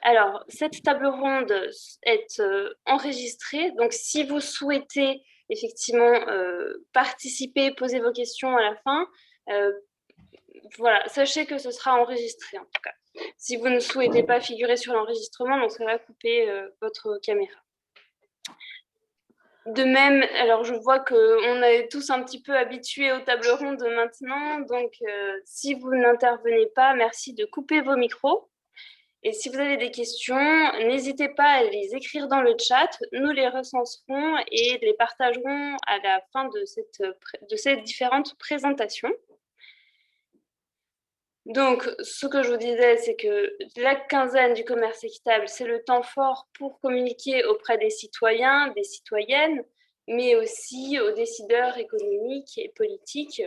Alors, cette table ronde est enregistrée. Donc, si vous souhaitez effectivement participer, poser vos questions à la fin, euh, voilà, sachez que ce sera enregistré en tout cas. Si vous ne souhaitez pas figurer sur l'enregistrement, donc ça va couper votre caméra. De même, alors je vois qu'on est tous un petit peu habitués aux tables rondes maintenant, donc si vous n'intervenez pas, merci de couper vos micros. Et si vous avez des questions, n'hésitez pas à les écrire dans le chat. Nous les recenserons et les partagerons à la fin de ces différentes présentations. Donc, ce que je vous disais, c'est que la quinzaine du commerce équitable, c'est le temps fort pour communiquer auprès des citoyens, des citoyennes, mais aussi aux décideurs économiques et politiques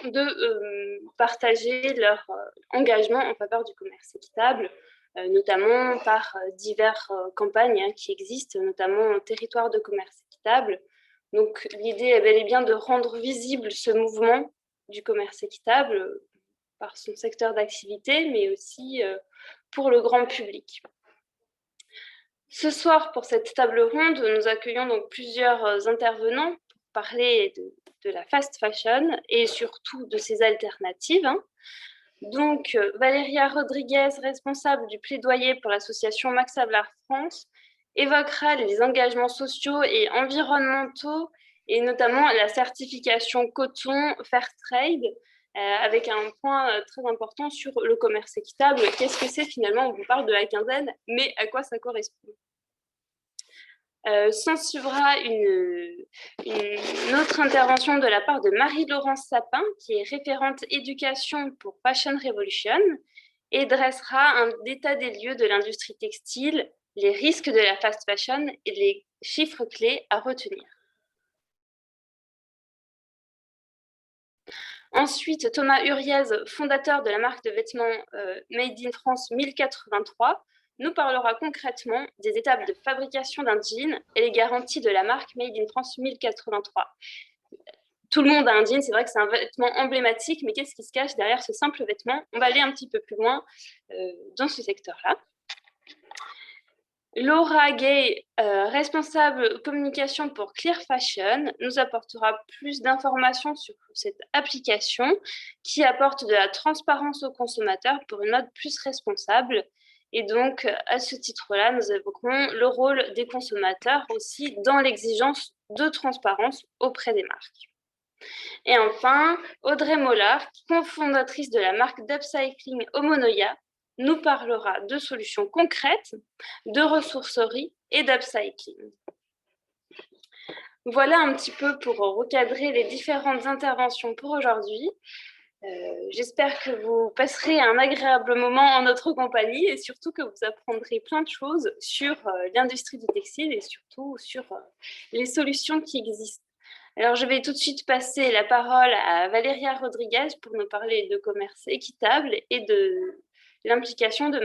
de partager leur engagement en faveur du commerce équitable, notamment par diverses campagnes qui existent, notamment Territoire de commerce équitable. Donc l'idée est bel et bien de rendre visible ce mouvement du commerce équitable par son secteur d'activité, mais aussi pour le grand public. Ce soir, pour cette table ronde, nous accueillons donc plusieurs intervenants pour parler de la fast fashion et surtout de ses alternatives. Donc, Valéria Rodriguez, responsable du plaidoyer pour l'association Max Havelaar France, évoquera les engagements sociaux et environnementaux et notamment la certification coton Fairtrade, avec un point très important sur le commerce équitable. Qu'est-ce que c'est finalement? On vous parle de la quinzaine, mais à quoi ça correspond? S'en suivra une autre intervention de la part de Marie-Laurence Sapin, qui est référente éducation pour Fashion Revolution, et dressera un état des lieux de l'industrie textile, les risques de la fast fashion et les chiffres clés à retenir. Ensuite, Thomas Uriez, fondateur de la marque de vêtements Made in France 1083, nous parlera concrètement des étapes de fabrication d'un jean et les garanties de la marque Made in France 1083. Tout le monde a un jean, c'est vrai que c'est un vêtement emblématique, mais qu'est-ce qui se cache derrière ce simple vêtement? On va aller un petit peu plus loin dans ce secteur-là. Laura Gay, responsable communication pour Clear Fashion, nous apportera plus d'informations sur cette application qui apporte de la transparence aux consommateurs pour une mode plus responsable. Et donc, à ce titre-là, nous évoquerons le rôle des consommateurs aussi dans l'exigence de transparence auprès des marques. Et enfin, Audrey Mollard, cofondatrice de la marque d'upcycling Homonoia, nous parlera de solutions concrètes, de ressourcerie et d'upcycling. Voilà un petit peu pour recadrer les différentes interventions pour aujourd'hui. J'espère que vous passerez un agréable moment en notre compagnie et surtout que vous apprendrez plein de choses sur l'industrie du textile et surtout sur les solutions qui existent. Alors, je vais tout de suite passer la parole à Valéria Rodriguez pour nous parler de commerce équitable et de l'implication de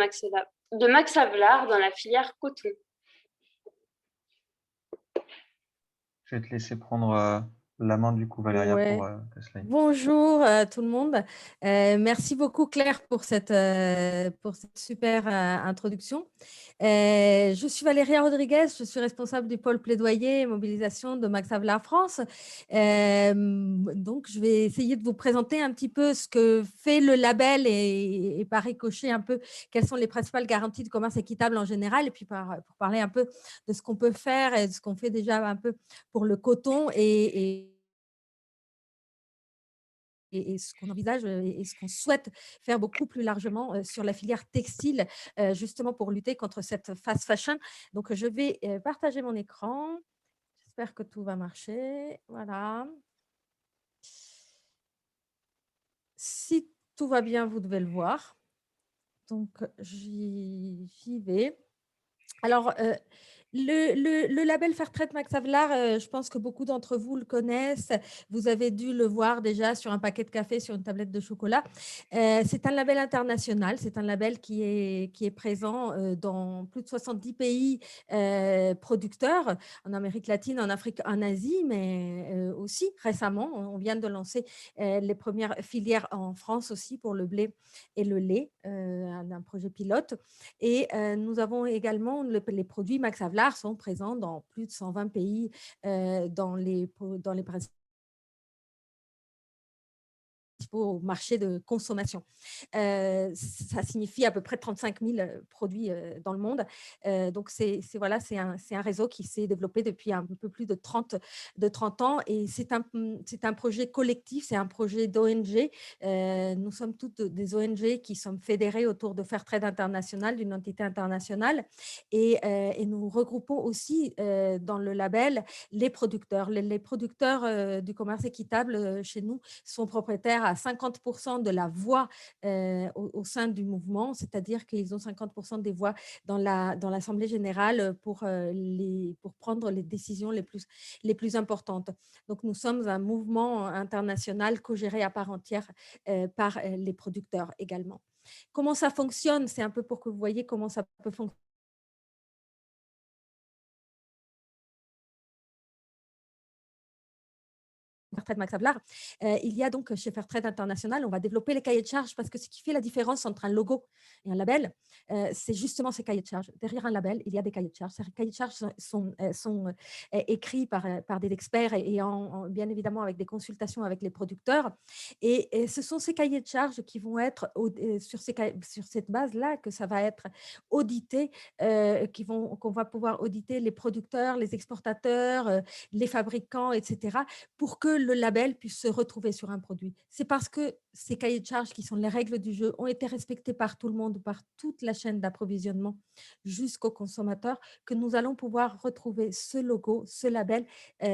Max Havelaar dans la filière coton. Je vais te laisser prendre la main du coup, Valéria, pour ta slide. Bonjour tout le monde. Merci beaucoup Claire pour cette super introduction. Je suis Valéria Rodriguez, je suis responsable du pôle plaidoyer et mobilisation de Max Havelaar France. Donc, je vais essayer de vous présenter un petit peu ce que fait le label et par ricochet un peu quelles sont les principales garanties de commerce équitable en général et puis pour parler un peu de ce qu'on peut faire et de ce qu'on fait déjà un peu pour le coton et ce qu'on envisage et ce qu'on souhaite faire beaucoup plus largement sur la filière textile, justement pour lutter contre cette fast fashion. Donc, je vais partager mon écran. J'espère que tout va marcher. Voilà. Si tout va bien, vous devez le voir. Donc, j'y vais. Alors, le label Fairtrade Max Havelaar, je pense que beaucoup d'entre vous le connaissent. Vous avez dû le voir déjà sur un paquet de café, sur une tablette de chocolat. C'est un label international. C'est un label qui est présent dans plus de 70 pays producteurs, en Amérique latine, en Afrique, en Asie, mais aussi récemment, on vient de lancer les premières filières en France aussi pour le blé et le lait, un projet pilote. Et nous avons également les produits Max Havelaar sont présents dans plus de 120 pays dans les principaux marchés de consommation. Ça signifie à peu près 35 000 produits dans le monde. Donc, voilà, c'est un réseau qui s'est développé depuis un peu plus de 30 ans et c'est un projet collectif, c'est un projet d'ONG. Nous sommes toutes des ONG qui sommes fédérées autour de Fairtrade International, d'une entité internationale et nous regroupons aussi dans le label les producteurs. Les producteurs du commerce équitable chez nous sont propriétaires à 50% de la voix au sein du mouvement, c'est-à-dire qu'ils ont 50% des voix dans l'Assemblée générale pour prendre les décisions les plus importantes. Donc, nous sommes un mouvement international co-géré à part entière par les producteurs également. Comment ça fonctionne? C'est un peu pour que vous voyez comment ça peut fonctionner. Fairtrade Max Havelaar, il y a donc chez Fairtrade International, on va développer les cahiers de charges parce que ce qui fait la différence entre un logo et un label, c'est justement ces cahiers de charges. Derrière un label, il y a des cahiers de charges. Ces cahiers de charges sont écrits par des experts et bien évidemment avec des consultations avec les producteurs. Et ce sont ces cahiers de charges qui vont être sur cette base-là que ça va être audité, qu'on va pouvoir auditer les producteurs, les exportateurs, les fabricants, etc., pour que le label puisse se retrouver sur un produit. C'est parce que ces cahiers de charges, qui sont les règles du jeu, ont été respectés par tout le monde, par toute la chaîne d'approvisionnement jusqu'au consommateur, que nous allons pouvoir retrouver ce logo, ce label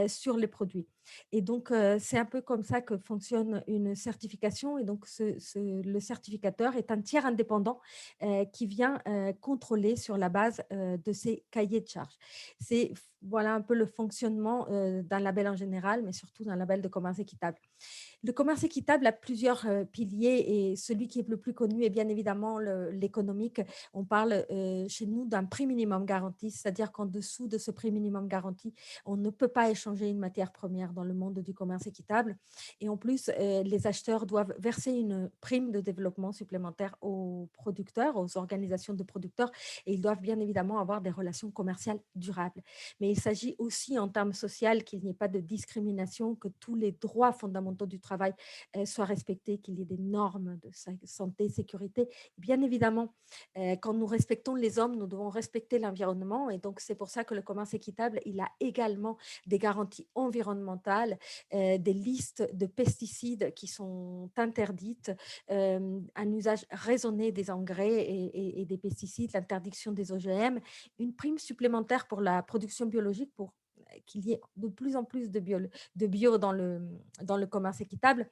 sur les produits. Et donc, c'est un peu comme ça que fonctionne une certification. Et donc, le certificateur est un tiers indépendant qui vient contrôler sur la base de ces cahiers de charges. C'est voilà un peu le fonctionnement d'un label en général, mais surtout d'un label de commerce équitable. Le commerce équitable a plusieurs piliers et celui qui est le plus connu est bien évidemment l'économique. On parle chez nous d'un prix minimum garanti, c'est-à-dire qu'en dessous de ce prix minimum garanti, on ne peut pas échanger une matière première dans le monde du commerce équitable. Et en plus, les acheteurs doivent verser une prime de développement supplémentaire aux producteurs, aux organisations de producteurs, et ils doivent bien évidemment avoir des relations commerciales durables. Mais il s'agit aussi en termes sociaux qu'il n'y ait pas de discrimination, que tous les droits fondamentaux du travail soient respectés, qu'il y ait des normes de santé, sécurité. Bien évidemment, quand nous respectons les hommes, nous devons respecter l'environnement et donc c'est pour ça que le commerce équitable, il a également des garanties environnementales, des listes de pesticides qui sont interdites, un usage raisonné des engrais et des pesticides, l'interdiction des OGM, une prime supplémentaire pour la production biologique pour qu'il y ait de plus en plus de bio dans le commerce équitable.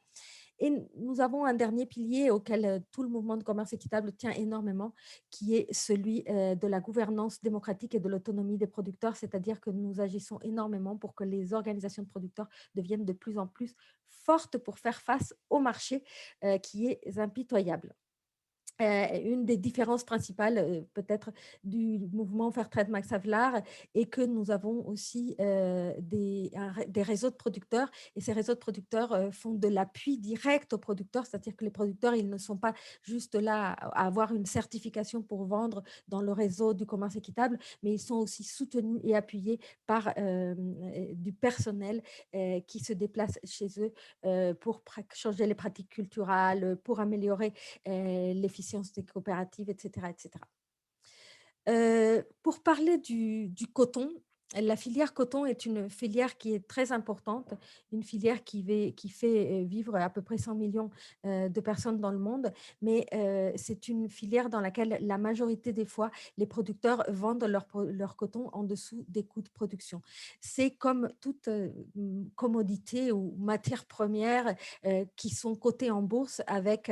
Et nous avons un dernier pilier auquel tout le mouvement de commerce équitable tient énormément, qui est celui de la gouvernance démocratique et de l'autonomie des producteurs, c'est-à-dire que nous agissons énormément pour que les organisations de producteurs deviennent de plus en plus fortes pour faire face au marché qui est impitoyable. Une des différences principales peut-être du mouvement Fairtrade Max Havelaar est que nous avons aussi des réseaux de producteurs et ces réseaux de producteurs font de l'appui direct aux producteurs, c'est-à-dire que les producteurs, ils ne sont pas juste là à avoir une certification pour vendre dans le réseau du commerce équitable, mais ils sont aussi soutenus et appuyés par du personnel qui se déplace chez eux pour changer les pratiques culturelles, pour améliorer l'efficience des coopératives, etc. etc. Pour parler du coton, La filière coton est une filière qui est très importante, une filière qui fait vivre à peu près 100 millions de personnes dans le monde, mais c'est une filière dans laquelle la majorité des fois, les producteurs vendent leur coton en dessous des coûts de production. C'est comme toute commodité ou matière première qui sont cotées en bourse avec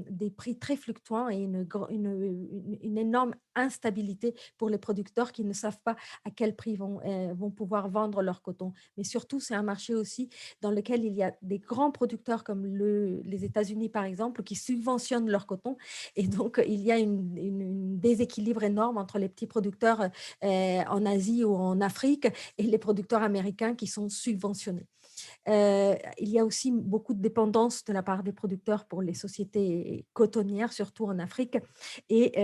des prix très fluctuants et une énorme instabilité pour les producteurs qui ne savent pas à quel prix vont pouvoir vendre leur coton. Mais surtout, c'est un marché aussi dans lequel il y a des grands producteurs comme les États-Unis, par exemple, qui subventionnent leur coton. Et donc, il y a une déséquilibre énorme entre les petits producteurs en Asie ou en Afrique et les producteurs américains qui sont subventionnés. Il y a aussi beaucoup de dépendance de la part des producteurs pour les sociétés cotonnières, surtout en Afrique. Et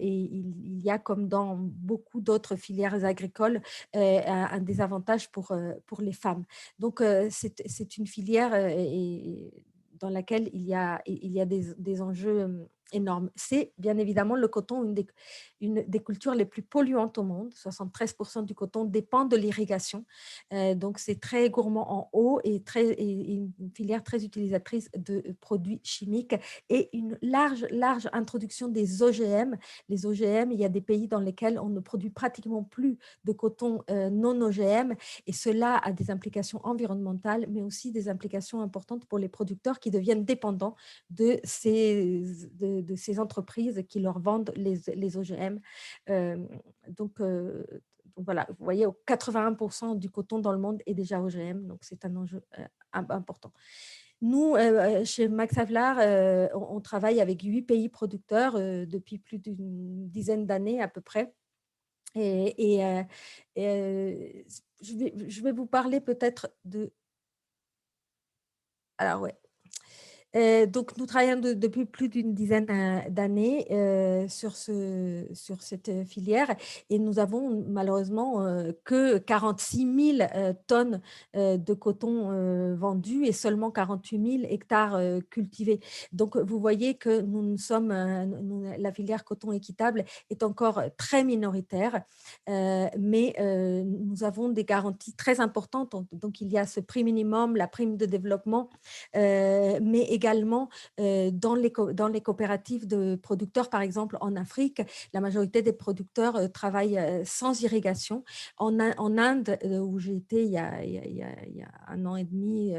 il y a, comme dans beaucoup d'autres filières agricoles, un désavantage pour les femmes. Donc, c'est une filière dans laquelle il y a des enjeux énormes. C'est bien évidemment le coton, une des cultures les plus polluantes au monde. 73% du coton dépend de l'irrigation. Donc, c'est très gourmand en eau et une filière très utilisatrice de produits chimiques et une large introduction des OGM. Les OGM, il y a des pays dans lesquels on ne produit pratiquement plus de coton non OGM et cela a des implications environnementales, mais aussi des implications importantes pour les producteurs qui deviennent dépendants de ces entreprises qui leur vendent les OGM. Euh, donc, euh, donc voilà, vous voyez, 81% du coton dans le monde est déjà OGM, donc c'est un enjeu important. Nous, chez Max Havelaar, on travaille avec 8 pays producteurs depuis plus d'une dizaine d'années à peu près. Et, et, euh, je vais vous parler peut-être de... Alors, ouais. Donc, nous travaillons depuis plus d'une dizaine d'années sur cette filière et nous avons malheureusement que 46 000 tonnes de coton vendues et seulement 48 000 hectares cultivés. Donc, vous voyez que la filière coton équitable est encore très minoritaire, mais nous avons des garanties très importantes. Donc, il y a ce prix minimum, la prime de développement, mais également dans les coopératives de producteurs, par exemple en Afrique, la majorité des producteurs travaillent sans irrigation. En Inde, où j'ai été il y a 1 an et demi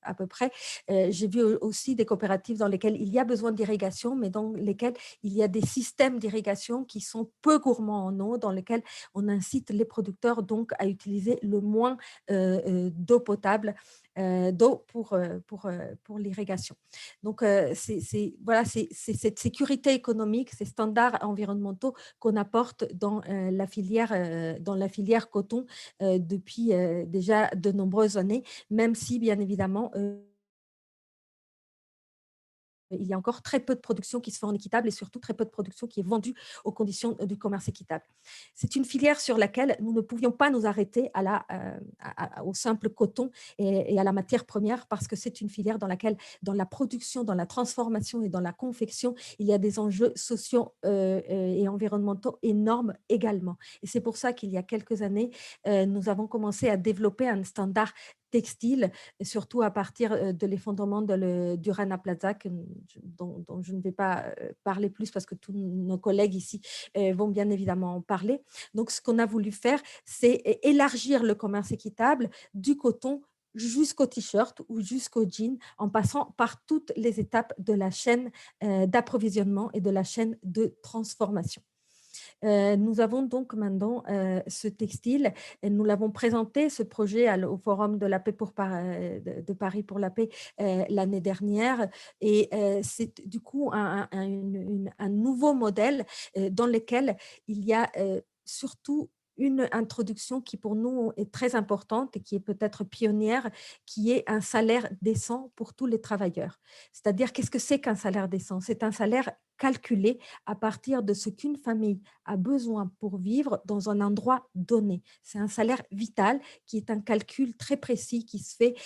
à peu près, j'ai vu aussi des coopératives dans lesquelles il y a besoin d'irrigation, mais dans lesquelles il y a des systèmes d'irrigation qui sont peu gourmands en eau, dans lesquels on incite les producteurs donc à utiliser le moins d'eau potable, d'eau pour l'irrigation. Donc, voilà, c'est cette sécurité économique, ces standards environnementaux qu'on apporte dans la filière coton depuis déjà de nombreuses années, même si, bien évidemment, il y a encore très peu de production qui se fait en équitable et surtout très peu de production qui est vendue aux conditions du commerce équitable. C'est une filière sur laquelle nous ne pouvions pas nous arrêter au simple coton et à la matière première parce que c'est une filière dans laquelle, dans la production, dans la transformation et dans la confection, il y a des enjeux sociaux et environnementaux énormes également. Et c'est pour ça qu'il y a quelques années, nous avons commencé à développer un standard textile, surtout à partir de l'effondrement du Rana Plaza, dont je ne vais pas parler plus parce que tous nos collègues ici vont bien évidemment en parler. Donc, ce qu'on a voulu faire, c'est élargir le commerce équitable du coton jusqu'au t-shirt ou jusqu'au jean, en passant par toutes les étapes de la chaîne d'approvisionnement et de la chaîne de transformation. Nous avons donc maintenant ce textile et nous l'avons présenté, ce projet au Forum de la paix de Paris pour la paix l'année dernière. Et c'est du coup un nouveau modèle dans lequel il y a surtout une introduction qui pour nous est très importante et qui est peut-être pionnière, qui est un salaire décent pour tous les travailleurs. C'est-à-dire, qu'est-ce que c'est qu'un salaire décent? C'est un salaire calculé à partir de ce qu'une famille a besoin pour vivre dans un endroit donné. C'est un salaire vital qui est un calcul très précis qui se fait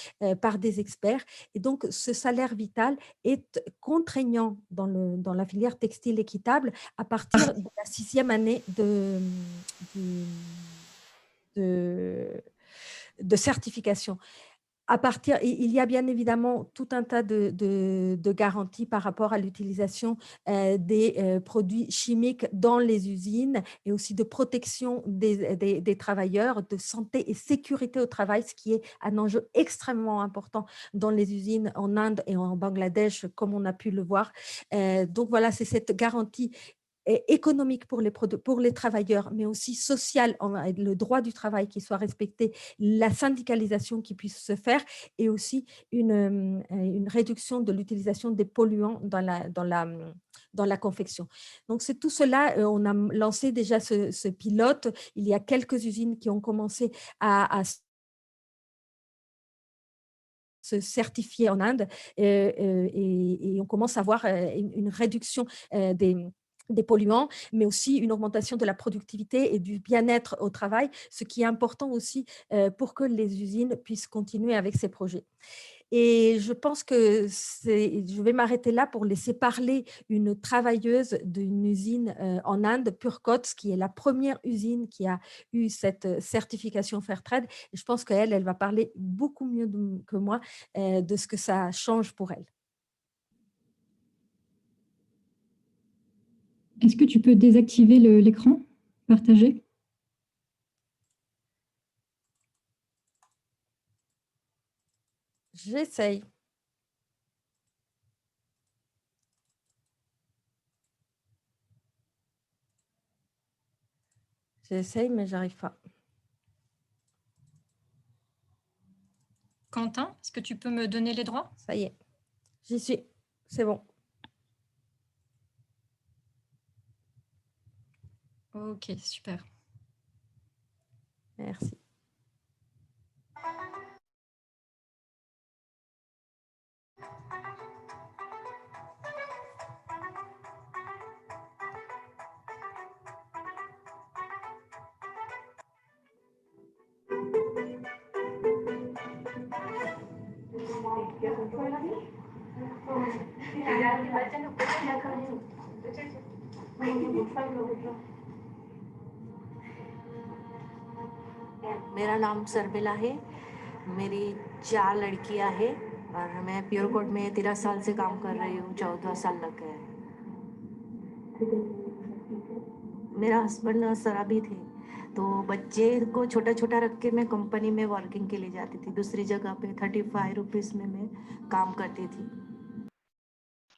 par des experts. Et donc, ce salaire vital est contraignant dans la filière textile équitable à partir de la 6e année de certification. Il y a bien évidemment tout un tas de garanties par rapport à l'utilisation des produits chimiques dans les usines et aussi de protection des travailleurs, de santé et sécurité au travail, ce qui est un enjeu extrêmement important dans les usines en Inde et en Bangladesh, comme on a pu le voir. Donc voilà, c'est cette garantie économique pour les travailleurs, mais aussi social, le droit du travail qui soit respecté, la syndicalisation qui puisse se faire et aussi une réduction de l'utilisation des polluants dans la confection. Donc, c'est tout cela. On a lancé déjà ce pilote. Il y a quelques usines qui ont commencé à se certifier en Inde et on commence à voir une réduction des polluants, mais aussi une augmentation de la productivité et du bien-être au travail, ce qui est important aussi pour que les usines puissent continuer avec ces projets. Et je pense que je vais m'arrêter là pour laisser parler une travailleuse d'une usine en Inde, Purcoats, qui est la première usine qui a eu cette certification Fairtrade. Et je pense qu'elle, elle va parler beaucoup mieux que moi de ce que ça change pour elle. Est-ce que tu peux désactiver l'écran partagé? J'essaye. J'essaye, mais j'arrive pas. Quentin, est-ce que tu peux me donner les droits? Ça y est, j'y suis. C'est bon. Ok, super. Merci. मेरा नाम सरबिला है, मेरी 4 लड़कियां हैं और मैं प्योरकोट में 13 साल से काम कर रही हूँ, 14 साल लग गए हैं। मेरा हस्बैंड शराबी थे, तो बच्चे को छोटा छोटा रख के मैं कंपनी में वर्किंग के लिए जाती थी। दूसरी जगह पे 35 रुपीस में मैं काम करती थी।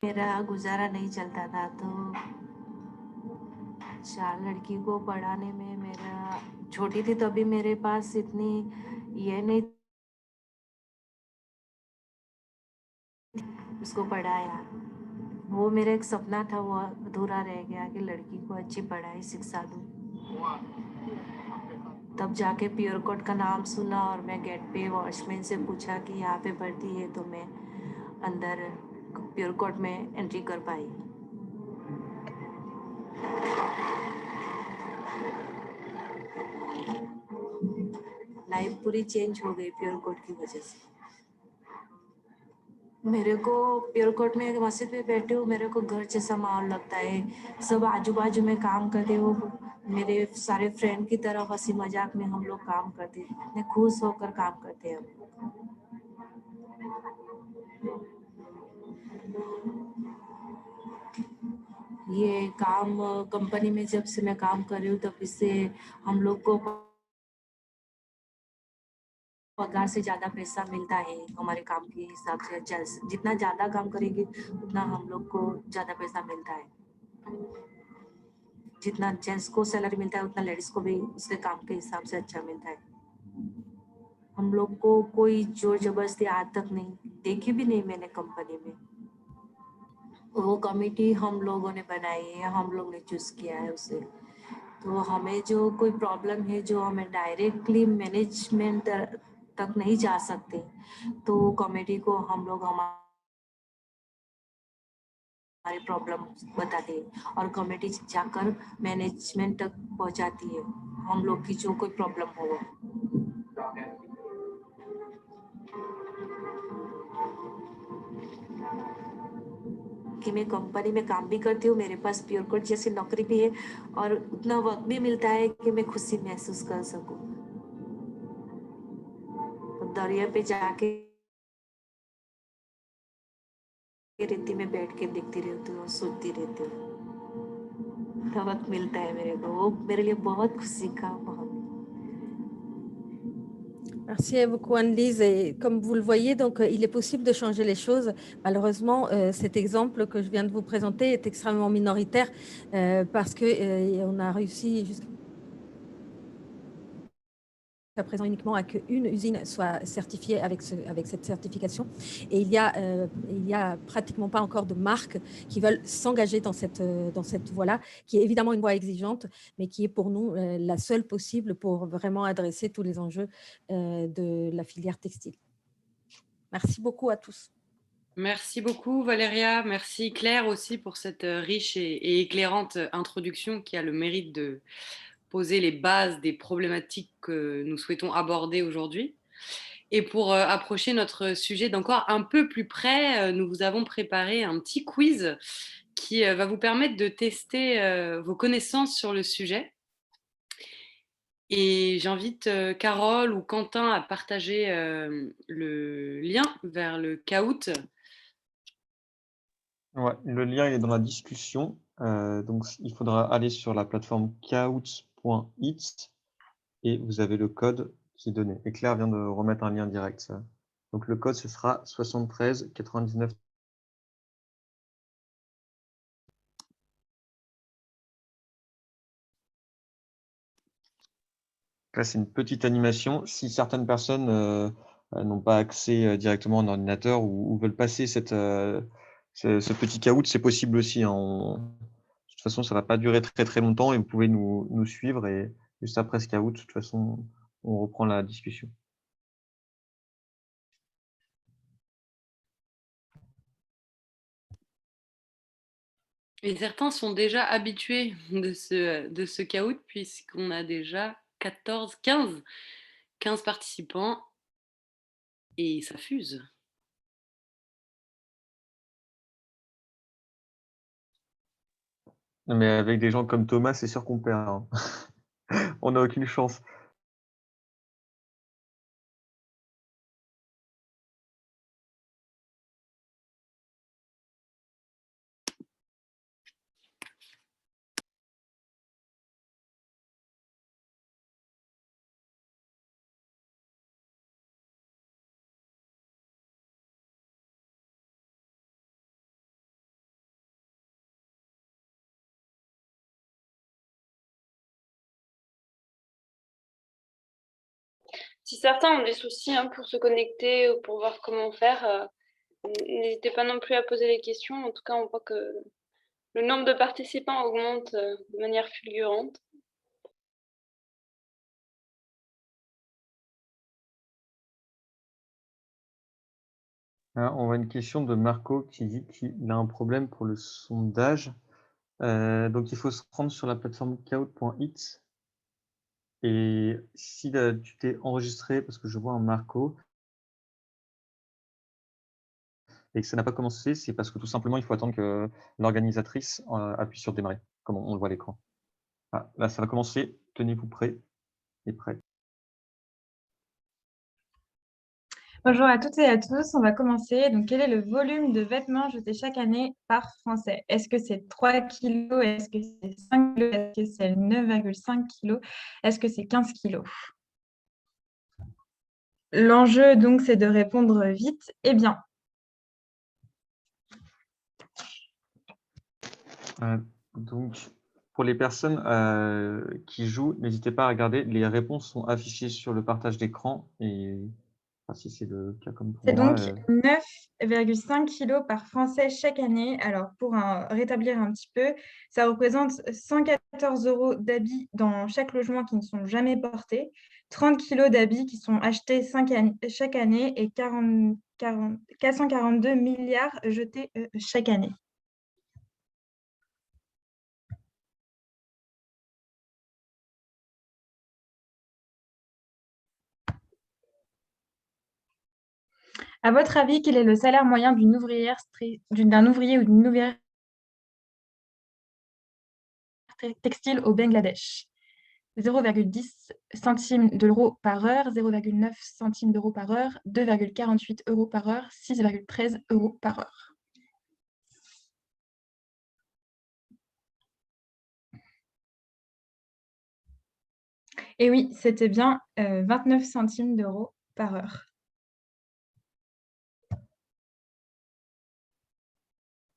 मेरा गुजारा नहीं चलता था, तो 4 लड़की को पढ़ाने में मेरा छोटी थी तो अभी मेरे पास इतनी ये नहीं, उसको पढ़ाया। वो मेरा एक सपना था, वो अधूरा रह गया कि लड़की को अच्छी पढ़ाई शिक्षा दूँ। तब जाके प्योरकोट का नाम सुना और मैं गेट पे वॉचमैन से पूछा कि यहाँ पे भर्ती है, तो मैं अंदर प्योरकोट में एंट्री कर पाई। लाइफ पूरी चेंज हो गई प्योरकोट की वजह से। मेरे को प्योरकोट में मस्जिद में बैठी हूँ, मेरे को घर जैसा माहौल लगता है। सब आजू बाजू में काम करते हो, मेरे सारे फ्रेंड की तरह हंसी मजाक में हम लोग काम करते हैं, इतने खुश होकर काम करते हैं हम लोग। ये काम कंपनी में जब से मैं काम कर रही हूँ, तब इससे हम लोग को पगार से ज्यादा पैसा मिलता है हमारे काम के हिसाब से। जितना ज्यादा काम करेंगे उतना हम लोग को ज्यादा पैसा मिलता है। जितना जेंट्स को सैलरी मिलता है उतना लेडीज को भी उसके काम के हिसाब से अच्छा मिलता है। हम लोग को कोई जोर जबरदस्ती आज तक नहीं देखी भी नहीं मैंने कंपनी में। वो कमेटी हम लोगों ने बनाई है, हम लोग ने चूज किया है उसे। तो हमें जो कोई प्रॉब्लम है जो हमें डायरेक्टली मैनेजमेंट तक नहीं जा सकते, तो कमेटी को हम लोग हमारी प्रॉब्लम बताते हैं और कमेटी जाकर मैनेजमेंट तक पहुंचाती है हम लोग की जो कोई प्रॉब्लम हो। कि मैं कंपनी में काम भी करती हूँ, मेरे पास प्योरकोट जैसी नौकरी भी है और उतना वक्त भी मिलता है कि मैं खुशी महसूस कर सकूँ। दरिया पे जाके रेती में बैठ के देखती रहती हूँ और सोचती रहती हूँ। तब वक्त मिलता है मेरे को, वो मेरे लिए बहुत खुशी का बहुत। Merci beaucoup Anne-Lise. Et comme vous le voyez, donc, il est possible de changer les choses. Malheureusement, cet exemple que je viens de vous présenter est extrêmement minoritaire parce qu'on a réussi jusqu'à présent uniquement à qu'une usine soit certifiée avec cette certification. Et il y a pratiquement pas encore de marques qui veulent s'engager dans cette voie-là, qui est évidemment une voie exigeante, mais qui est pour nous la seule possible pour vraiment adresser tous les enjeux de la filière textile. Merci beaucoup à tous. Merci beaucoup Valéria, merci Claire aussi pour cette riche et éclairante introduction qui a le mérite de poser les bases des problématiques que nous souhaitons aborder aujourd'hui. Et pour approcher notre sujet d'encore un peu plus près, nous vous avons préparé un petit quiz qui va vous permettre de tester vos connaissances sur le sujet. Et j'invite Carole ou Quentin à partager le lien vers le Kahoot. Ouais, le lien est dans la discussion. Donc, il faudra aller sur la plateforme kahoot.it et vous avez le code qui est donné. Et Claire vient de remettre un lien direct. Donc, le code, ce sera 73 99. Là, c'est une petite animation. Si certaines personnes n'ont pas accès directement à un ordinateur ou veulent passer ce petit Kahoot, c'est possible aussi, hein. De toute façon, ça ne va pas durer très très longtemps et vous pouvez nous suivre. Et juste après ce Kahoot, de toute façon, on reprend la discussion. Et certains sont déjà habitués de ce Kahoot puisqu'on a déjà 15 participants et ça fuse. Mais avec des gens comme Thomas, c'est sûr qu'on perd, hein. On n'a aucune chance. Si certains ont des soucis pour se connecter ou pour voir comment faire, n'hésitez pas non plus à poser les questions. En tout cas, on voit que le nombre de participants augmente de manière fulgurante. Alors, on voit une question de Marco qui dit qu'il a un problème pour le sondage. Donc, il faut se rendre sur la plateforme kahoot.it. Et si tu t'es enregistré, parce que je vois un Marco, et que ça n'a pas commencé, c'est parce que tout simplement, il faut attendre que l'organisatrice appuie sur démarrer, comme on le voit à l'écran. Ah, là, ça va commencer. Tenez-vous prêts et prêts. Bonjour à toutes et à tous, on va commencer. Donc, quel est le volume de vêtements jetés chaque année par Français? Est-ce que c'est 3 kilos? Est-ce que c'est 5 kilos? Est-ce que c'est 9,5 kilos? Est-ce que c'est 15 kilos? L'enjeu, donc, c'est de répondre vite et bien. Donc, pour les personnes qui jouent, n'hésitez pas à regarder. Les réponses sont affichées sur le partage d'écran. Et si c'est le cas comme pour C'est moi. donc 9,5 kilos par Français chaque année. Alors, pour rétablir un petit peu, ça représente 114 € d'habits dans chaque logement qui ne sont jamais portés, 30 kilos d'habits qui sont achetés chaque année et 442 milliards jetés chaque année. À votre avis, quel est le salaire moyen d'un ouvrier ou d'une ouvrière textile au Bangladesh? 0,10 centimes d'euros par heure, 0,9 centimes d'euros par heure, 2,48 euros par heure, 6,13 euros par heure. Et oui, c'était bien 29 centimes d'euros par heure.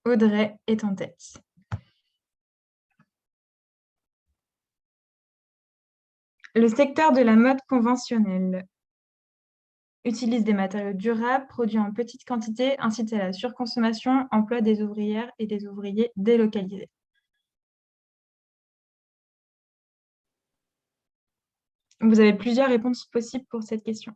Audrey est en tête. Le secteur de la mode conventionnelle utilise des matériaux durables, produits en petite quantité, incite à la surconsommation, emploie des ouvrières et des ouvriers délocalisés. Vous avez plusieurs réponses possibles pour cette question.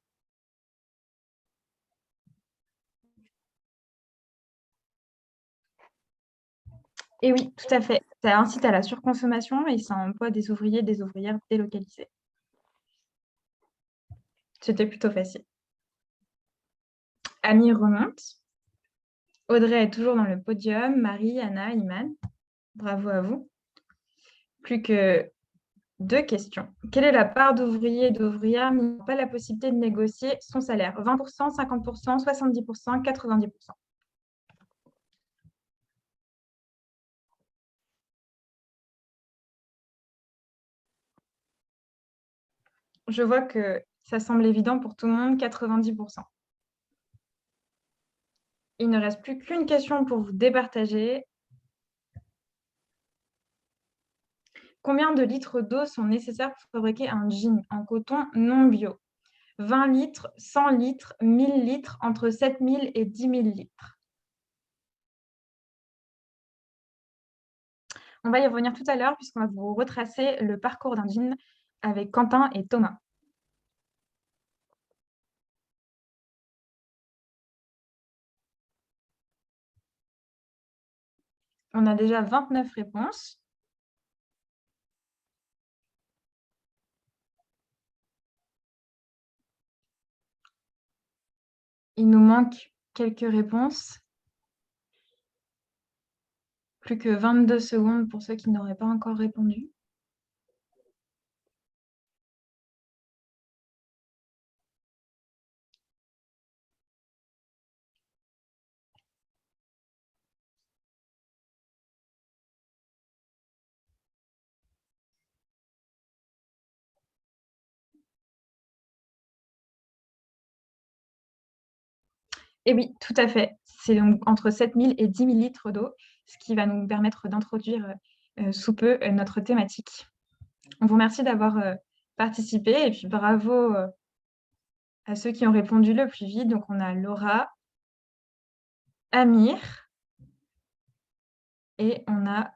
Et oui, tout à fait. Ça incite à la surconsommation et ça emploie des ouvriers et des ouvrières délocalisés. C'était plutôt facile. Amir remonte. Audrey est toujours dans le podium. Marie, Anna, Iman. Bravo à vous. Plus que 2 questions. Quelle est la part d'ouvriers et d'ouvrières n'ayant pas la possibilité de négocier son salaire? 20%, 50%, 70%, 90%. Je vois que ça semble évident pour tout le monde, 90%. Il ne reste plus qu'une question pour vous départager. Combien de litres d'eau sont nécessaires pour fabriquer un jean en coton non bio? 20 litres, 100 litres, 1000 litres, entre 7000 et 10 000 litres. On va y revenir tout à l'heure puisqu'on va vous retracer le parcours d'un jean avec Quentin et Thomas. On a déjà 29 réponses. Il nous manque quelques réponses. Plus que 22 secondes pour ceux qui n'auraient pas encore répondu. Et oui, tout à fait. C'est donc entre 7000 et 10 000 litres d'eau, ce qui va nous permettre d'introduire sous peu notre thématique. On vous remercie d'avoir participé et puis bravo à ceux qui ont répondu le plus vite. Donc, on a Laura, Amir et on a,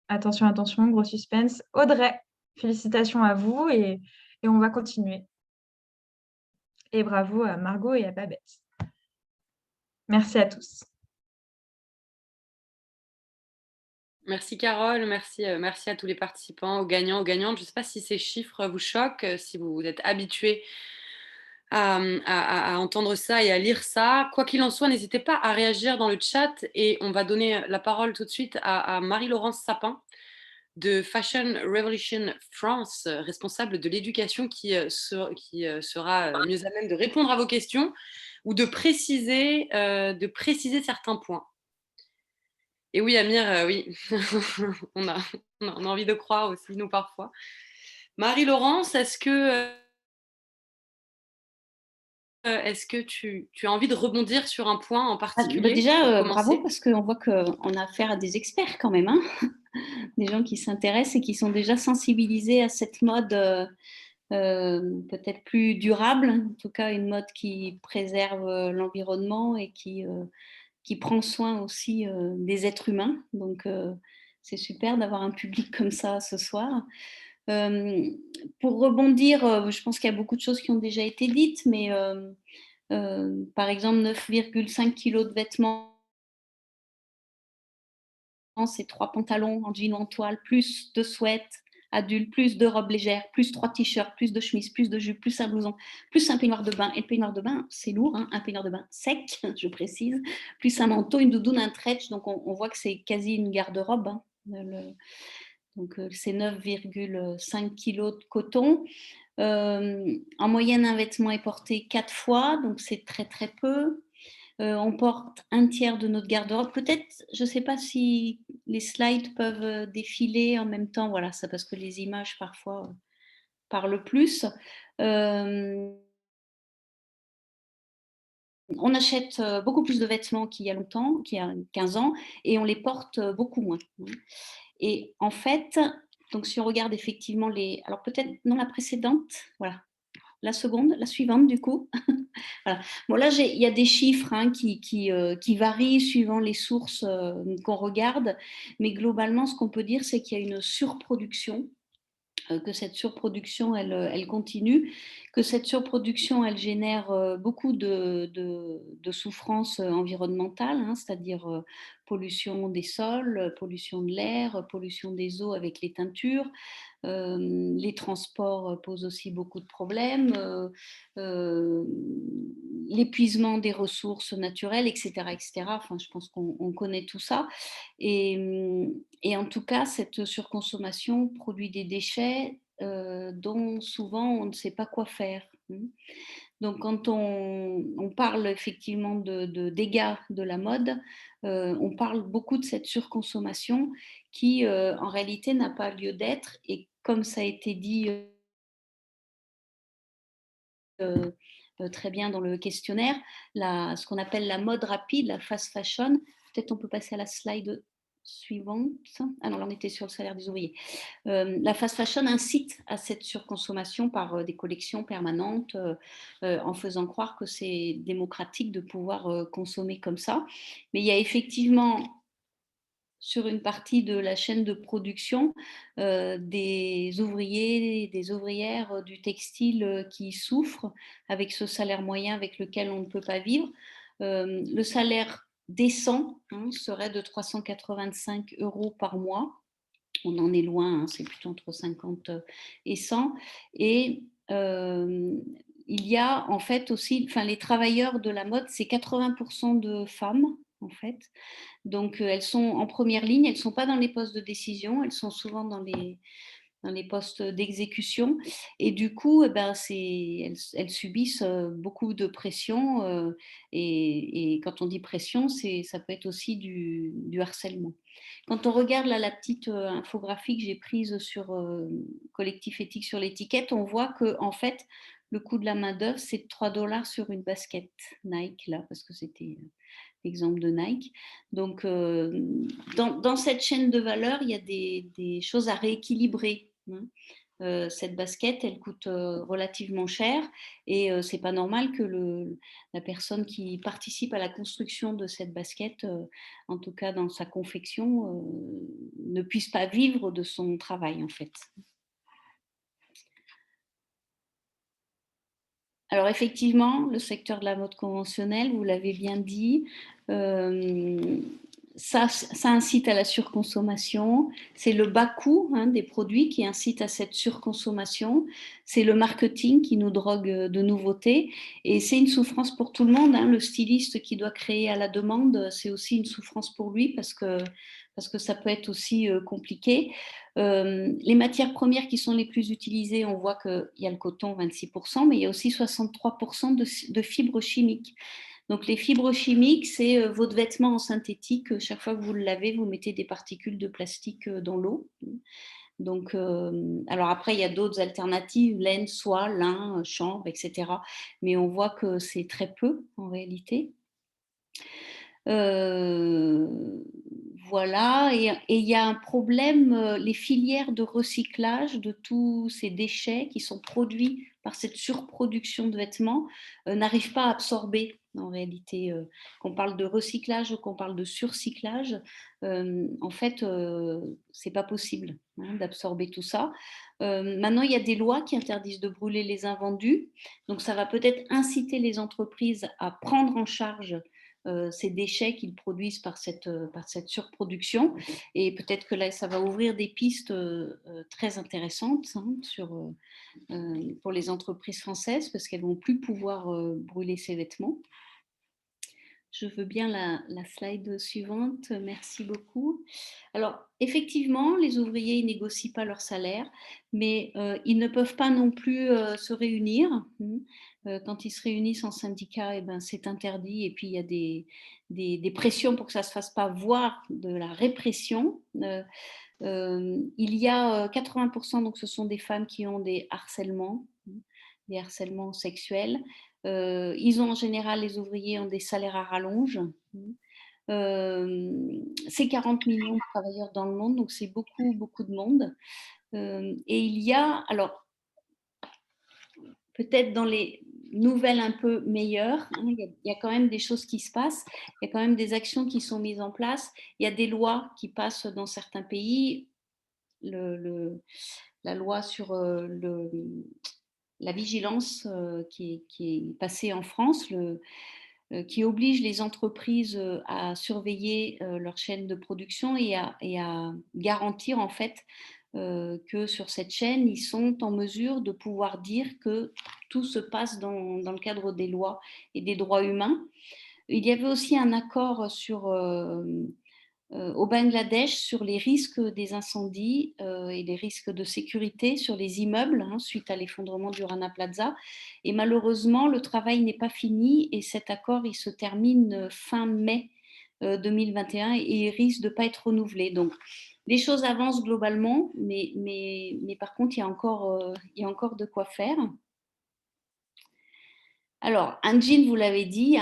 attention, attention, gros suspense, Audrey. Félicitations à vous et on va continuer. Et bravo à Margot et à Babette. Merci à tous. Merci Carole, merci à tous les participants, aux gagnants, aux gagnantes. Je ne sais pas si ces chiffres vous choquent, si vous êtes habitués à entendre ça et à lire ça. Quoi qu'il en soit, n'hésitez pas à réagir dans le chat et on va donner la parole tout de suite à Marie-Laurence Sapin de Fashion Revolution France, responsable de l'éducation qui sera mieux à même de répondre à vos questions ou de préciser certains points. Et oui, Amir, oui, on a envie de croire aussi, nous, parfois. Marie-Laurence, est-ce que tu as envie de rebondir sur un point en particulier? Déjà, bravo, parce qu'on voit qu'on a affaire à des experts quand même, hein. Des gens qui s'intéressent et qui sont déjà sensibilisés à cette mode peut-être plus durable, en tout cas une mode qui préserve l'environnement et qui prend soin aussi des êtres humains. Donc, c'est super d'avoir un public comme ça ce soir. Pour rebondir, je pense qu'il y a beaucoup de choses qui ont déjà été dites, mais par exemple, 9,5 kg de vêtements, c'est 3 pantalons en jean ou en toile, plus 2 sweats adultes, plus 2 robes légères, plus 3 t-shirts, plus de chemises, plus de jupes, plus un blouson, plus un peignoir de bain. Et le peignoir de bain, c'est lourd, hein, un peignoir de bain sec, je précise, plus un manteau, une doudoune, un trench. Donc, on voit que c'est quasi une garde-robe, hein, Donc, c'est 9,5 kg de coton. En moyenne, un vêtement est porté 4 fois, donc c'est très très peu. On porte un tiers de notre garde-robe. Peut-être, je ne sais pas si les slides peuvent défiler en même temps. Voilà, c'est parce que les images parfois parlent plus. On achète beaucoup plus de vêtements qu'il y a longtemps, qu'il y a 15 ans, et on les porte beaucoup moins. Et en fait, donc si on regarde effectivement les... Alors peut-être non la précédente, voilà, la seconde, la suivante du coup. Voilà. Bon là, il y a des chiffres qui varient suivant les sources qu'on regarde, mais globalement, ce qu'on peut dire, c'est qu'il y a une surproduction, que cette surproduction, elle continue, que cette surproduction, elle génère beaucoup de souffrances environnementales, hein, c'est-à-dire pollution des sols, pollution de l'air, pollution des eaux avec les teintures. Les transports posent aussi beaucoup de problèmes, l'épuisement des ressources naturelles, etc., etc. Enfin, je pense qu'on connaît tout ça. Et en tout cas, cette surconsommation produit des déchets dont souvent on ne sait pas quoi faire. Donc, quand on parle effectivement de dégâts de la mode, on parle beaucoup de cette surconsommation qui, en réalité, n'a pas lieu d'être. Et comme ça a été dit très bien dans le questionnaire, ce qu'on appelle la mode rapide, la fast fashion, peut-être on peut passer à la slide suivante. Ah non, là on était sur le salaire des ouvriers. La fast fashion incite à cette surconsommation par des collections permanentes, en faisant croire que c'est démocratique de pouvoir consommer comme ça. Mais il y a effectivement, sur une partie de la chaîne de production, des ouvriers, des ouvrières du textile qui souffrent avec ce salaire moyen avec lequel on ne peut pas vivre. Le salaire décent serait de 385 € par mois. On en est loin, c'est plutôt entre 50 et 100. Et il y a en fait aussi, les travailleurs de la mode, c'est 80% de femmes en fait. Donc elles sont en première ligne, elles ne sont pas dans les postes de décision, elles sont souvent dans les postes d'exécution. Et du coup, elles subissent beaucoup de pression. Et quand on dit pression, ça peut être aussi du harcèlement. Quand on regarde là, la petite infographie que j'ai prise sur Collectif éthique sur l'étiquette, on voit que en fait, le coût de la main-d'œuvre, c'est 3 $ sur une basket Nike, là, parce que c'était l'exemple de Nike. Donc, dans cette chaîne de valeur, il y a des choses à rééquilibrer. Cette basket, elle coûte relativement cher et c'est pas normal que la personne qui participe à la construction de cette basket, en tout cas dans sa confection, ne puisse pas vivre de son travail en fait. Alors effectivement, le secteur de la mode conventionnelle, vous l'avez bien dit, ça incite à la surconsommation. C'est le bas coût des produits qui incite à cette surconsommation. C'est le marketing qui nous drogue de nouveautés. Et c'est une souffrance pour tout le monde. Le styliste qui doit créer à la demande, c'est aussi une souffrance pour lui parce que ça peut être aussi compliqué. Les matières premières qui sont les plus utilisées, on voit qu'il y a le coton, 26%, mais il y a aussi 63% de fibres chimiques. Donc les fibres chimiques, c'est votre vêtement en synthétique. Chaque fois que vous le lavez, vous mettez des particules de plastique dans l'eau. Donc, alors après, il y a d'autres alternatives, laine, soie, lin, chanvre, etc. Mais on voit que c'est très peu en réalité. Voilà, et il y a un problème, les filières de recyclage de tous ces déchets qui sont produits par cette surproduction de vêtements n'arrivent pas à absorber en réalité. Qu'on parle de recyclage ou qu'on parle de surcyclage, en fait, c'est pas possible d'absorber tout ça. Maintenant, il y a des lois qui interdisent de brûler les invendus, donc ça va peut-être inciter les entreprises à prendre en charge ces déchets qu'ils produisent par cette surproduction. Et peut-être que là, ça va ouvrir des pistes très intéressantes pour les entreprises françaises parce qu'elles ne vont plus pouvoir brûler ces vêtements. Je veux bien la slide suivante. Merci beaucoup. Alors, effectivement, les ouvriers ils négocient pas leur salaire, mais ils ne peuvent pas non plus se réunir. Quand ils se réunissent en syndicat, eh ben, c'est interdit. Et puis, il y a des pressions pour que ça ne se fasse pas, voire de la répression. Il y a 80%, donc ce sont des femmes qui ont des harcèlements sexuels. Ils ont en général, les ouvriers ont des salaires à rallonge. C'est 40 millions de travailleurs dans le monde, donc c'est beaucoup, beaucoup de monde. Et il y a, alors, peut-être dans les nouvelles un peu meilleures, il y a quand même des choses qui se passent, il y a quand même des actions qui sont mises en place, il y a des lois qui passent dans certains pays. La loi sur la vigilance qui est passée en France, qui oblige les entreprises à surveiller leur chaîne de production et à garantir en fait que sur cette chaîne, ils sont en mesure de pouvoir dire que tout se passe dans le cadre des lois et des droits humains. Il y avait aussi un accord au Bangladesh sur les risques des incendies et les risques de sécurité sur les immeubles suite à l'effondrement du Rana Plaza. Et malheureusement, le travail n'est pas fini et cet accord il se termine fin mai 2021 et il risque de ne pas être renouvelé. Donc, les choses avancent globalement, mais par contre, il y a encore de quoi faire. Alors, un jean, vous l'avez dit,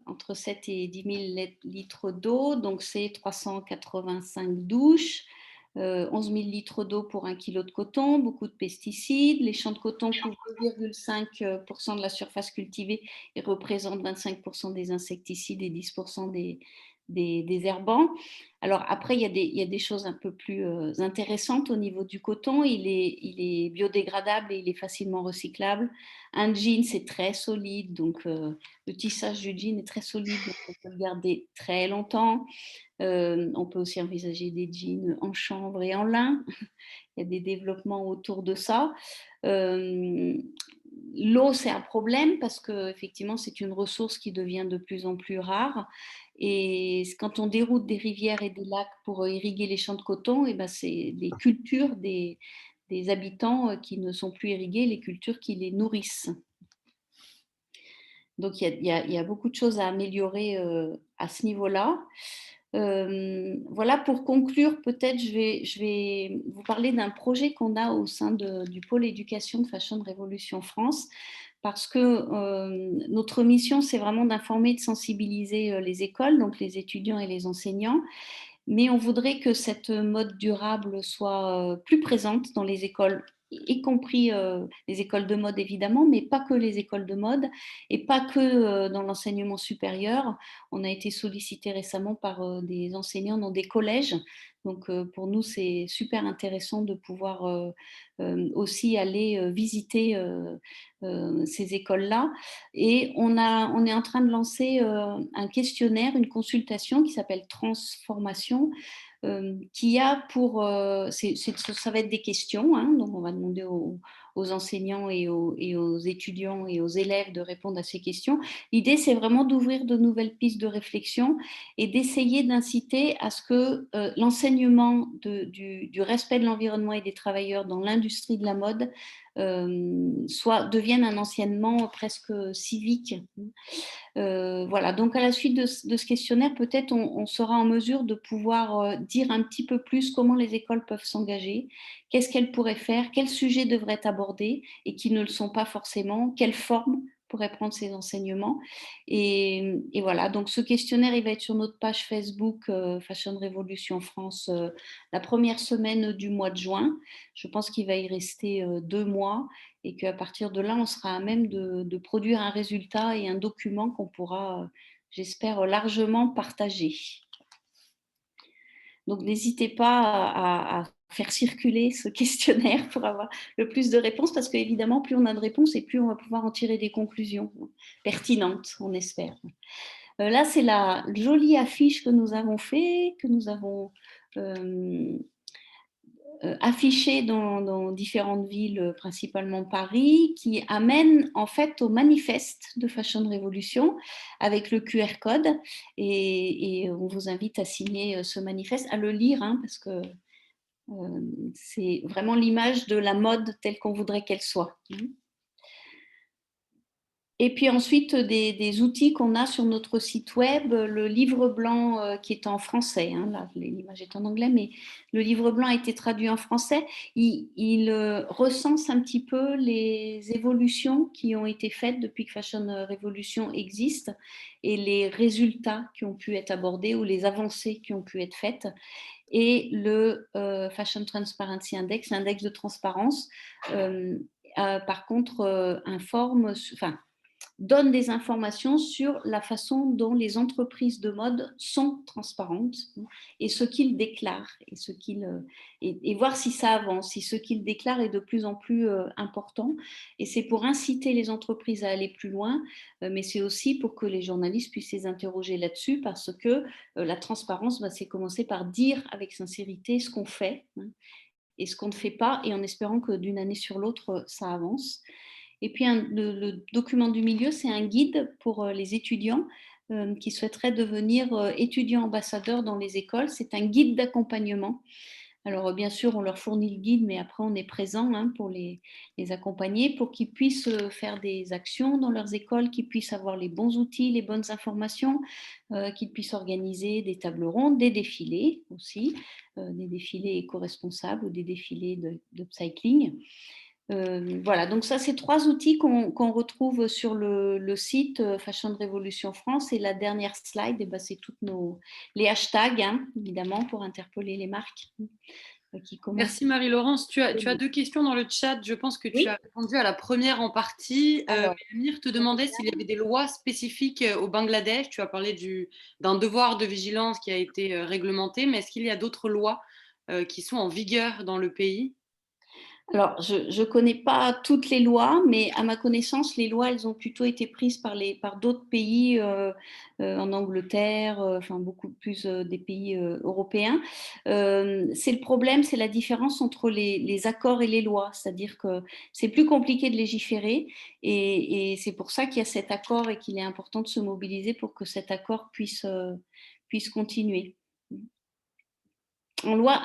entre 7 et 10 000 litres d'eau, donc c'est 385 douches, 11 000 litres d'eau pour 1 kilo de coton, beaucoup de pesticides. Les champs de coton couvrent 2,5% de la surface cultivée et représentent 25% des insecticides et 10% des désherbants. Alors après, il y a des choses un peu plus intéressantes au niveau du coton. Il est biodégradable et il est facilement recyclable. Un jean, c'est très solide, donc le tissage du jean est très solide, donc on peut le garder très longtemps. On peut aussi envisager des jeans en chanvre et en lin. Il y a des développements autour de ça. L'eau, c'est un problème parce qu'effectivement, c'est une ressource qui devient de plus en plus rare. Et quand on déroute des rivières et des lacs pour irriguer les champs de coton, et ben c'est les cultures des habitants qui ne sont plus irrigués, les cultures qui les nourrissent. Donc, il y a beaucoup de choses à améliorer à ce niveau-là. Voilà, pour conclure, peut-être je vais vous parler d'un projet qu'on a au sein du pôle éducation de Fashion Révolution France, parce que notre mission, c'est vraiment d'informer et de sensibiliser les écoles, donc les étudiants et les enseignants, mais on voudrait que cette mode durable soit plus présente dans les écoles, y compris les écoles de mode évidemment, mais pas que les écoles de mode et pas que dans l'enseignement supérieur. On a été sollicité récemment par des enseignants dans des collèges. Donc pour nous, c'est super intéressant de pouvoir aussi aller visiter ces écoles-là. Et on est en train de lancer un questionnaire, une consultation qui s'appelle Transformation, qui a pour... ça va être des questions, donc on va demander aux enseignants et aux étudiants et aux élèves de répondre à ces questions. L'idée, c'est vraiment d'ouvrir de nouvelles pistes de réflexion et d'essayer d'inciter à ce que l'enseignement du respect de l'environnement et des travailleurs dans l'industrie de la mode devienne un enseignement presque civique. Voilà, donc à la suite de ce questionnaire, peut-être on sera en mesure de pouvoir dire un petit peu plus comment les écoles peuvent s'engager, qu'est-ce qu'elles pourraient faire, quels sujets devraient être abordés et qui ne le sont pas forcément, quelle forme pourrait prendre ces enseignements. Et voilà, donc ce questionnaire, il va être sur notre page Facebook Fashion Révolution France la première semaine du mois de juin. Je pense qu'il va y rester 2 mois et qu'à partir de là, on sera à même de produire un résultat et un document qu'on pourra, j'espère, largement partager. Donc, n'hésitez pas à faire circuler ce questionnaire pour avoir le plus de réponses, parce qu'évidemment, plus on a de réponses et plus on va pouvoir en tirer des conclusions pertinentes, on espère. Là, c'est la jolie affiche que nous avons fait, que nous avons affichés dans différentes villes, principalement Paris, qui amènent en fait au manifeste de Fashion Revolution avec le QR code. Et on vous invite à signer ce manifeste, à le lire, hein, parce que c'est vraiment l'image de la mode telle qu'on voudrait qu'elle soit. Et puis ensuite, des outils qu'on a sur notre site web, le livre blanc qui est en français, hein, là l'image est en anglais, mais le livre blanc a été traduit en français. Il recense un petit peu les évolutions qui ont été faites depuis que Fashion Revolution existe et les résultats qui ont pu être abordés ou les avancées qui ont pu être faites. Et le Fashion Transparency Index, l'index de transparence, par contre, donne des informations sur la façon dont les entreprises de mode sont transparentes et ce qu'ils déclarent et voir si ça avance, si ce qu'ils déclarent est de plus en plus important. Et c'est pour inciter les entreprises à aller plus loin, mais c'est aussi pour que les journalistes puissent les interroger là-dessus, parce que la transparence, c'est commencer par dire avec sincérité ce qu'on fait et ce qu'on ne fait pas, et en espérant que d'une année sur l'autre, ça avance. Et puis le document du milieu, c'est un guide pour les étudiants qui souhaiteraient devenir étudiants ambassadeurs dans les écoles. C'est un guide d'accompagnement. Alors bien sûr, on leur fournit le guide, mais après on est présent pour les accompagner, pour qu'ils puissent faire des actions dans leurs écoles, qu'ils puissent avoir les bons outils, les bonnes informations, qu'ils puissent organiser des tables rondes, des défilés aussi, des défilés éco-responsables ou des défilés d'upcycling. Voilà, donc ça, c'est 3 outils qu'on retrouve sur le site Fashion Revolution France. Et la dernière slide, c'est tous les hashtags, évidemment, pour interpeller les marques. Merci Marie-Laurence. Tu as 2 questions dans le chat. Je pense que tu as répondu à la première en partie. Amir te demandait s'il y avait des lois spécifiques au Bangladesh. Tu as parlé d'un devoir de vigilance qui a été réglementé, mais est-ce qu'il y a d'autres lois qui sont en vigueur dans le pays ? Alors, je ne connais pas toutes les lois, mais à ma connaissance, les lois, elles ont plutôt été prises par d'autres pays, en Angleterre, beaucoup plus des pays européens. C'est le problème, c'est la différence entre les accords et les lois, c'est-à-dire que c'est plus compliqué de légiférer, et c'est pour ça qu'il y a cet accord et qu'il est important de se mobiliser pour que cet accord puisse continuer.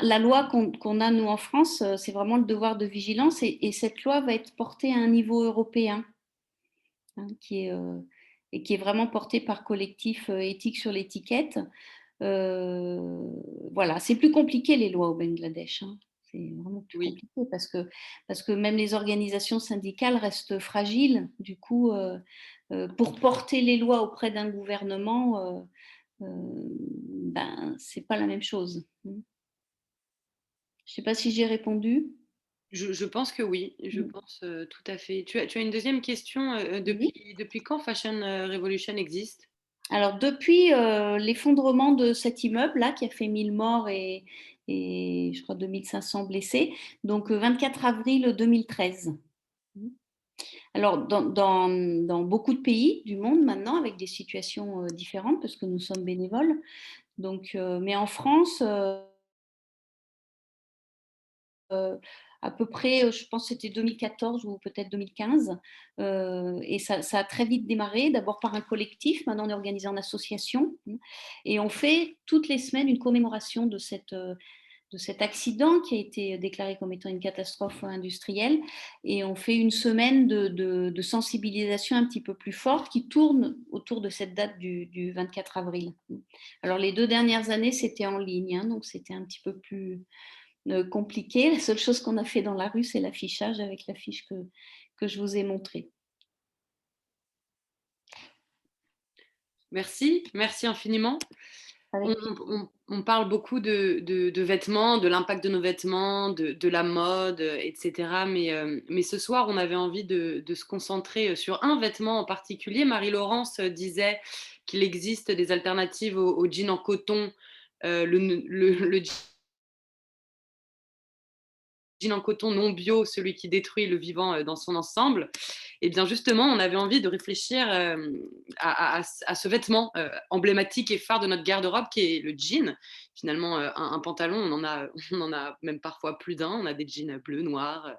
La loi qu'on a, nous, en France, c'est vraiment le devoir de vigilance, et cette loi va être portée à un niveau européen, qui est vraiment portée par Collectif Éthique sur l'étiquette. Voilà, c'est plus compliqué les lois au Bangladesh. C'est vraiment plus compliqué parce que même les organisations syndicales restent fragiles. Du coup, pour porter les lois auprès d'un gouvernement, c'est pas la même chose. Je ne sais pas si j'ai répondu. Je pense que oui, je pense tout à fait. Tu as une deuxième question. Depuis quand Fashion Revolution existe ? Alors, depuis l'effondrement de cet immeuble-là, qui a fait 1000 morts et je crois 2500 blessés, donc 24 avril 2013. Alors, dans beaucoup de pays du monde maintenant, avec des situations différentes, parce que nous sommes bénévoles. Donc, mais en France, à peu près, je pense que c'était 2014 ou peut-être 2015. Et ça a très vite démarré, d'abord par un collectif, maintenant on est organisé en association. Et on fait toutes les semaines une commémoration de cet accident qui a été déclaré comme étant une catastrophe industrielle. Et on fait une semaine de sensibilisation un petit peu plus forte qui tourne autour de cette date du 24 avril. Alors les 2 dernières années, c'était en ligne, donc c'était un petit peu plus compliqué. La seule chose qu'on a fait dans la rue, c'est l'affichage avec l'affiche que je vous ai montrée. Merci infiniment. On parle beaucoup de vêtements, de l'impact de nos vêtements, de la mode, etc. Mais ce soir, on avait envie de se concentrer sur un vêtement en particulier. Marie-Laurence disait qu'il existe des alternatives au jean en coton, le jean en coton non bio, celui qui détruit le vivant dans son ensemble. Et bien justement, on avait envie de réfléchir à ce vêtement emblématique et phare de notre garde-robe qui est le jean. Finalement, un pantalon, on en a même parfois plus d'un. On a des jeans bleus, noirs,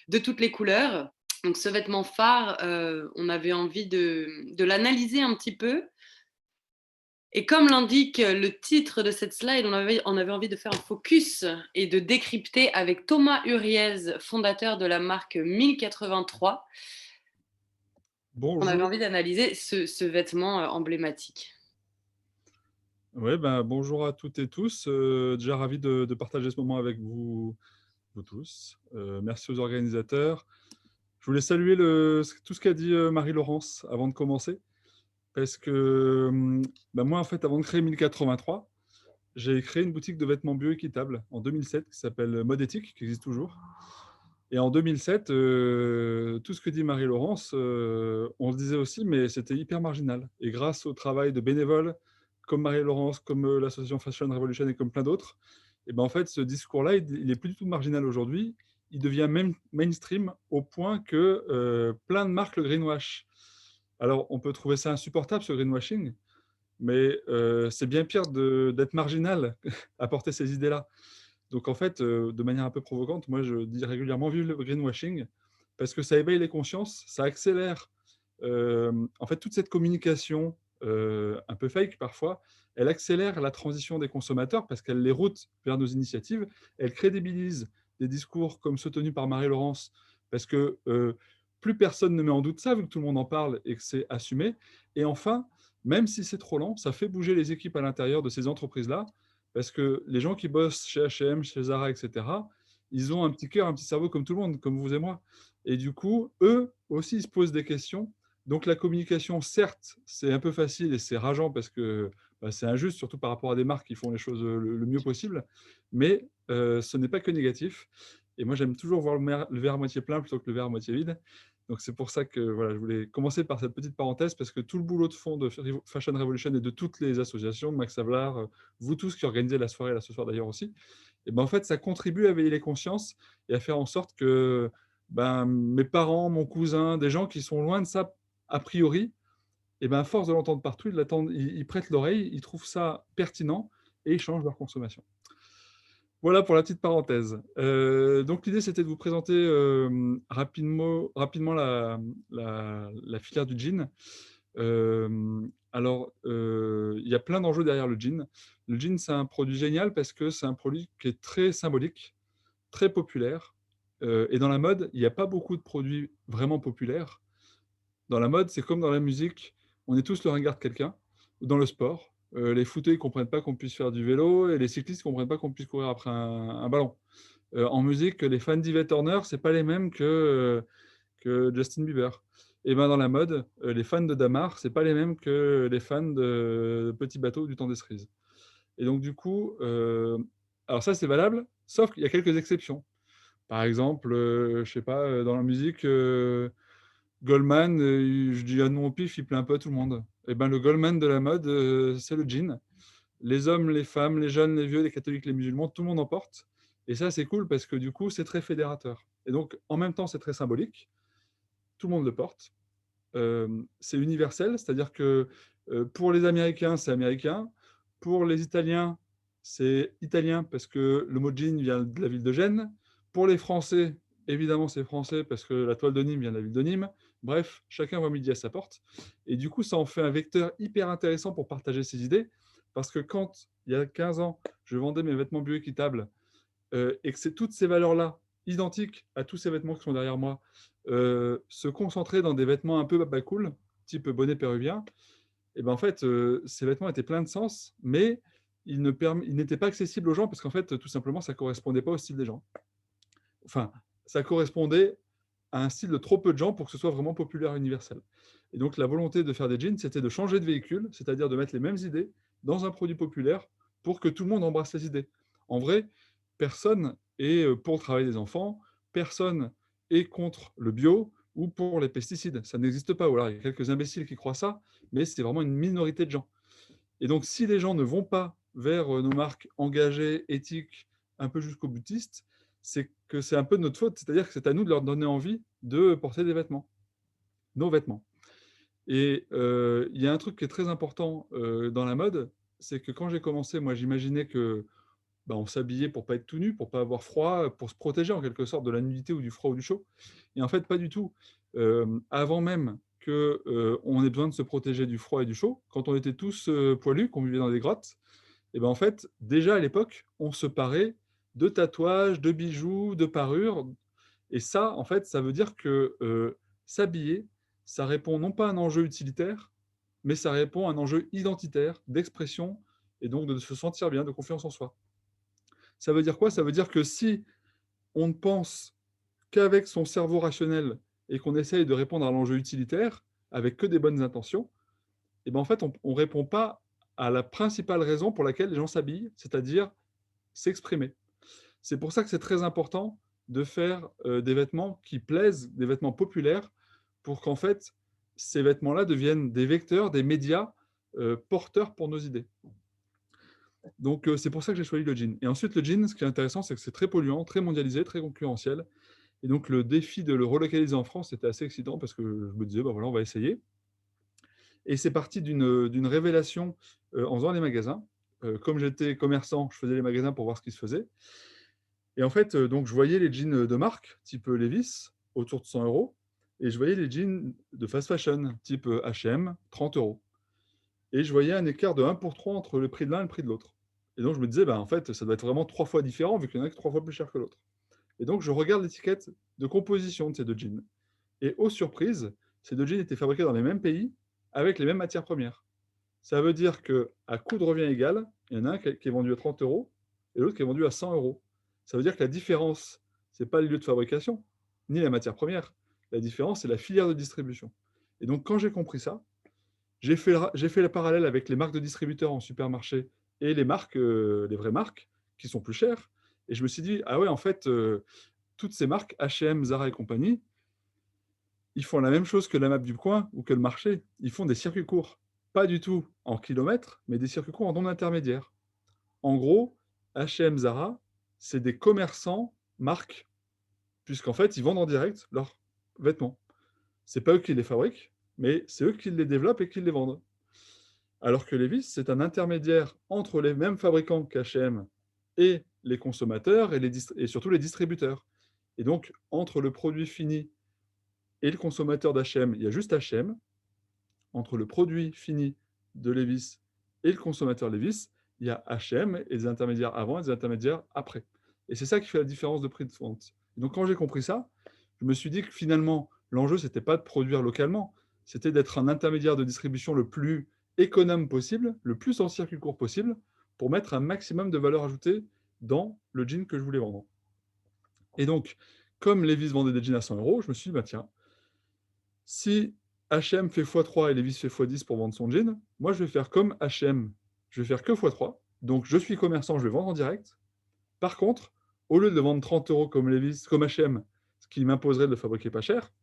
de toutes les couleurs. Donc ce vêtement phare, on avait envie de l'analyser un petit peu. Et comme l'indique le titre de cette slide, on avait envie de faire un focus et de décrypter avec Thomas Uriez, fondateur de la marque 1083. Bonjour. On avait envie d'analyser ce vêtement emblématique. Ouais, bonjour à toutes et tous. Déjà ravi de partager ce moment avec vous tous. Merci aux organisateurs. Je voulais saluer tout ce qu'a dit Marie-Laurence avant de commencer. Parce que moi, en fait, avant de créer 1083, j'ai créé une boutique de vêtements bio-équitables en 2007 qui s'appelle Mode Éthique, qui existe toujours. Et en 2007, tout ce que dit Marie-Laurence, on le disait aussi, mais c'était hyper marginal. Et grâce au travail de bénévoles, comme Marie-Laurence, comme l'association Fashion Revolution et comme plein d'autres, et en fait, ce discours-là, il n'est plus du tout marginal aujourd'hui. Il devient même mainstream au point que plein de marques le greenwash. Alors, on peut trouver ça insupportable, ce greenwashing, mais c'est bien pire d'être marginal à porter ces idées-là. Donc, en fait, de manière un peu provocante, moi, je dis régulièrement vive le greenwashing, parce que ça éveille les consciences, ça accélère. En fait, toute cette communication un peu fake parfois, elle accélère la transition des consommateurs parce qu'elle les route vers nos initiatives, elle crédibilise des discours comme ceux tenus par Marie-Laurence, parce que plus personne ne met en doute ça, vu que tout le monde en parle et que c'est assumé. Et enfin, même si c'est trop lent, ça fait bouger les équipes à l'intérieur de ces entreprises-là, parce que les gens qui bossent chez H&M, chez Zara, etc., ils ont un petit cœur, un petit cerveau comme tout le monde, comme vous et moi. Et du coup, eux aussi, ils se posent des questions. Donc la communication, certes, c'est un peu facile et c'est rageant parce que c'est injuste, surtout par rapport à des marques qui font les choses le mieux possible, mais ce n'est pas que négatif. Et moi, j'aime toujours voir le verre à moitié plein plutôt que le verre à moitié vide. Donc c'est pour ça que voilà, je voulais commencer par cette petite parenthèse, parce que tout le boulot de fond de Fashion Revolution et de toutes les associations, Max Havelaar, vous tous qui organisez la soirée, là ce soir d'ailleurs aussi, et en fait, ça contribue à éveiller les consciences et à faire en sorte que mes parents, mon cousin, des gens qui sont loin de ça a priori, et à force de l'entendre partout, ils prêtent l'oreille, ils trouvent ça pertinent et ils changent leur consommation. Voilà pour la petite parenthèse. Donc l'idée, c'était de vous présenter rapidement la filière du jean. Alors, il y a plein d'enjeux derrière le jean. Le jean, c'est un produit génial parce que c'est un produit qui est très symbolique, très populaire. Et dans la mode, il n'y a pas beaucoup de produits vraiment populaires. Dans la mode, c'est comme dans la musique, on est tous le ringard de quelqu'un, ou dans le sport. Les footeux ne comprennent pas qu'on puisse faire du vélo, et les cyclistes ne comprennent pas qu'on puisse courir après un ballon. En musique, les fans d'Yvette Horner, ce n'est pas les mêmes que Justin Bieber. Et dans la mode, les fans de Damar, ce n'est pas les mêmes que les fans de Petit Bateau du temps des cerises. Et donc, du coup, alors ça, c'est valable, sauf qu'il y a quelques exceptions. Par exemple, je ne sais pas, dans la musique... Goldman, je dis à mon pif, il plaît un peu à tout le monde. Et le Goldman de la mode, c'est le jean. Les hommes, les femmes, les jeunes, les vieux, les catholiques, les musulmans, tout le monde en porte. Et ça, c'est cool parce que du coup, c'est très fédérateur. Et donc, en même temps, c'est très symbolique. Tout le monde le porte. C'est universel, c'est-à-dire que pour les Américains, c'est américain. Pour les Italiens, c'est italien parce que le mot jean vient de la ville de Gênes. Pour les Français, évidemment, c'est français parce que la toile de Nîmes vient de la ville de Nîmes. Bref, chacun voit midi à sa porte. Et du coup, ça en fait un vecteur hyper intéressant pour partager ses idées. Parce que quand, il y a 15 ans, je vendais mes vêtements bio-équitables et que c'est toutes ces valeurs-là, identiques à tous ces vêtements qui sont derrière moi, se concentrer dans des vêtements un peu cool, type bonnet péruvien, et en fait, ces vêtements étaient pleins de sens, mais ils n'étaient pas accessibles aux gens parce qu'en fait, tout simplement, ça ne correspondait pas au style des gens. Enfin, ça correspondait à un style de trop peu de gens pour que ce soit vraiment populaire et universel. Et donc, la volonté de faire des jeans, c'était de changer de véhicule, c'est-à-dire de mettre les mêmes idées dans un produit populaire pour que tout le monde embrasse ces idées. En vrai, personne est pour le travail des enfants, personne est contre le bio ou pour les pesticides. Ça n'existe pas. Voilà, il y a quelques imbéciles qui croient ça, mais c'est vraiment une minorité de gens. Et donc, si les gens ne vont pas vers nos marques engagées, éthiques, un peu jusqu'au boutiste, c'est que c'est un peu de notre faute, c'est-à-dire que c'est à nous de leur donner envie de porter des vêtements, nos vêtements. Et il y a un truc qui est très important dans la mode, c'est que quand j'ai commencé, moi j'imaginais que on s'habillait pour pas être tout nu, pour pas avoir froid, pour se protéger en quelque sorte de la nudité ou du froid ou du chaud. Et en fait, pas du tout. Avant même qu'on ait besoin de se protéger du froid et du chaud, quand on était tous poilus, qu'on vivait dans des grottes, et ben en fait, déjà à l'époque, on se parait de tatouages, de bijoux, de parures. Et ça, en fait, ça veut dire que s'habiller, ça répond non pas à un enjeu utilitaire, mais ça répond à un enjeu identitaire, d'expression, et donc de se sentir bien, de confiance en soi. Ça veut dire quoi? Ça veut dire que si on ne pense qu'avec son cerveau rationnel et qu'on essaye de répondre à l'enjeu utilitaire, avec que des bonnes intentions, et ben en fait, on ne répond pas à la principale raison pour laquelle les gens s'habillent, c'est-à-dire s'exprimer. C'est pour ça que c'est très important de faire des vêtements qui plaisent, des vêtements populaires, pour qu'en fait, ces vêtements-là deviennent des vecteurs, des médias porteurs pour nos idées. Donc, c'est pour ça que j'ai choisi le jean. Et ensuite, le jean, ce qui est intéressant, c'est que c'est très polluant, très mondialisé, très concurrentiel. Et donc, le défi de le relocaliser en France, c'était assez excitant parce que je me disais, voilà, on va essayer. Et c'est parti d'une révélation en faisant les magasins. Comme j'étais commerçant, je faisais les magasins pour voir ce qui se faisait. Et en fait, donc, je voyais les jeans de marque, type Levi's, autour de 100 €. Et je voyais les jeans de fast fashion, type H&M, 30 €. Et je voyais un écart de 1 pour 3 entre le prix de l'un et le prix de l'autre. Et donc, je me disais, en fait, ça doit être vraiment 3 fois différent, vu qu'il y en a que 3 fois plus cher que l'autre. Et donc, je regarde l'étiquette de composition de ces deux jeans. Et aux surprises, ces deux jeans étaient fabriqués dans les mêmes pays, avec les mêmes matières premières. Ça veut dire qu'à coût de revient égal, il y en a un qui est vendu à 30 € et l'autre qui est vendu à 100 €. Ça veut dire que la différence, ce n'est pas le lieu de fabrication, ni la matière première. La différence, c'est la filière de distribution. Et donc, quand j'ai compris ça, j'ai fait le parallèle avec les marques de distributeurs en supermarché et les marques, les vraies marques, qui sont plus chères. Et je me suis dit, ah ouais, en fait, toutes ces marques, H&M, Zara et compagnie, ils font la même chose que la map du coin ou que le marché. Ils font des circuits courts. Pas du tout en kilomètres, mais des circuits courts en ondes intermédiaires. En gros, H&M, Zara, c'est des commerçants marques, puisqu'en fait, ils vendent en direct leurs vêtements. Ce n'est pas eux qui les fabriquent, mais c'est eux qui les développent et qui les vendent. Alors que Levi's, c'est un intermédiaire entre les mêmes fabricants qu'H&M et les consommateurs et surtout les distributeurs. Et donc, entre le produit fini et le consommateur d'H&M, il y a juste H&M. Entre le produit fini de Levi's et le consommateur Levi's, il y a H&M et des intermédiaires avant et des intermédiaires après. Et c'est ça qui fait la différence de prix de vente. Et donc, quand j'ai compris ça, je me suis dit que finalement, l'enjeu, ce n'était pas de produire localement, c'était d'être un intermédiaire de distribution le plus économe possible, le plus en circuit court possible, pour mettre un maximum de valeur ajoutée dans le jean que je voulais vendre. Et donc, comme Levi's vendait des jeans à 100 €, je me suis dit, tiens, si H&M fait x3 et Levi's fait x10 pour vendre son jean, moi, je vais faire comme H&M. Je vais faire que x3. Donc, je suis commerçant, je vais vendre en direct. Par contre, au lieu de le vendre 30 € comme Levi's, comme H&M, ce qui m'imposerait de le fabriquer pas cher,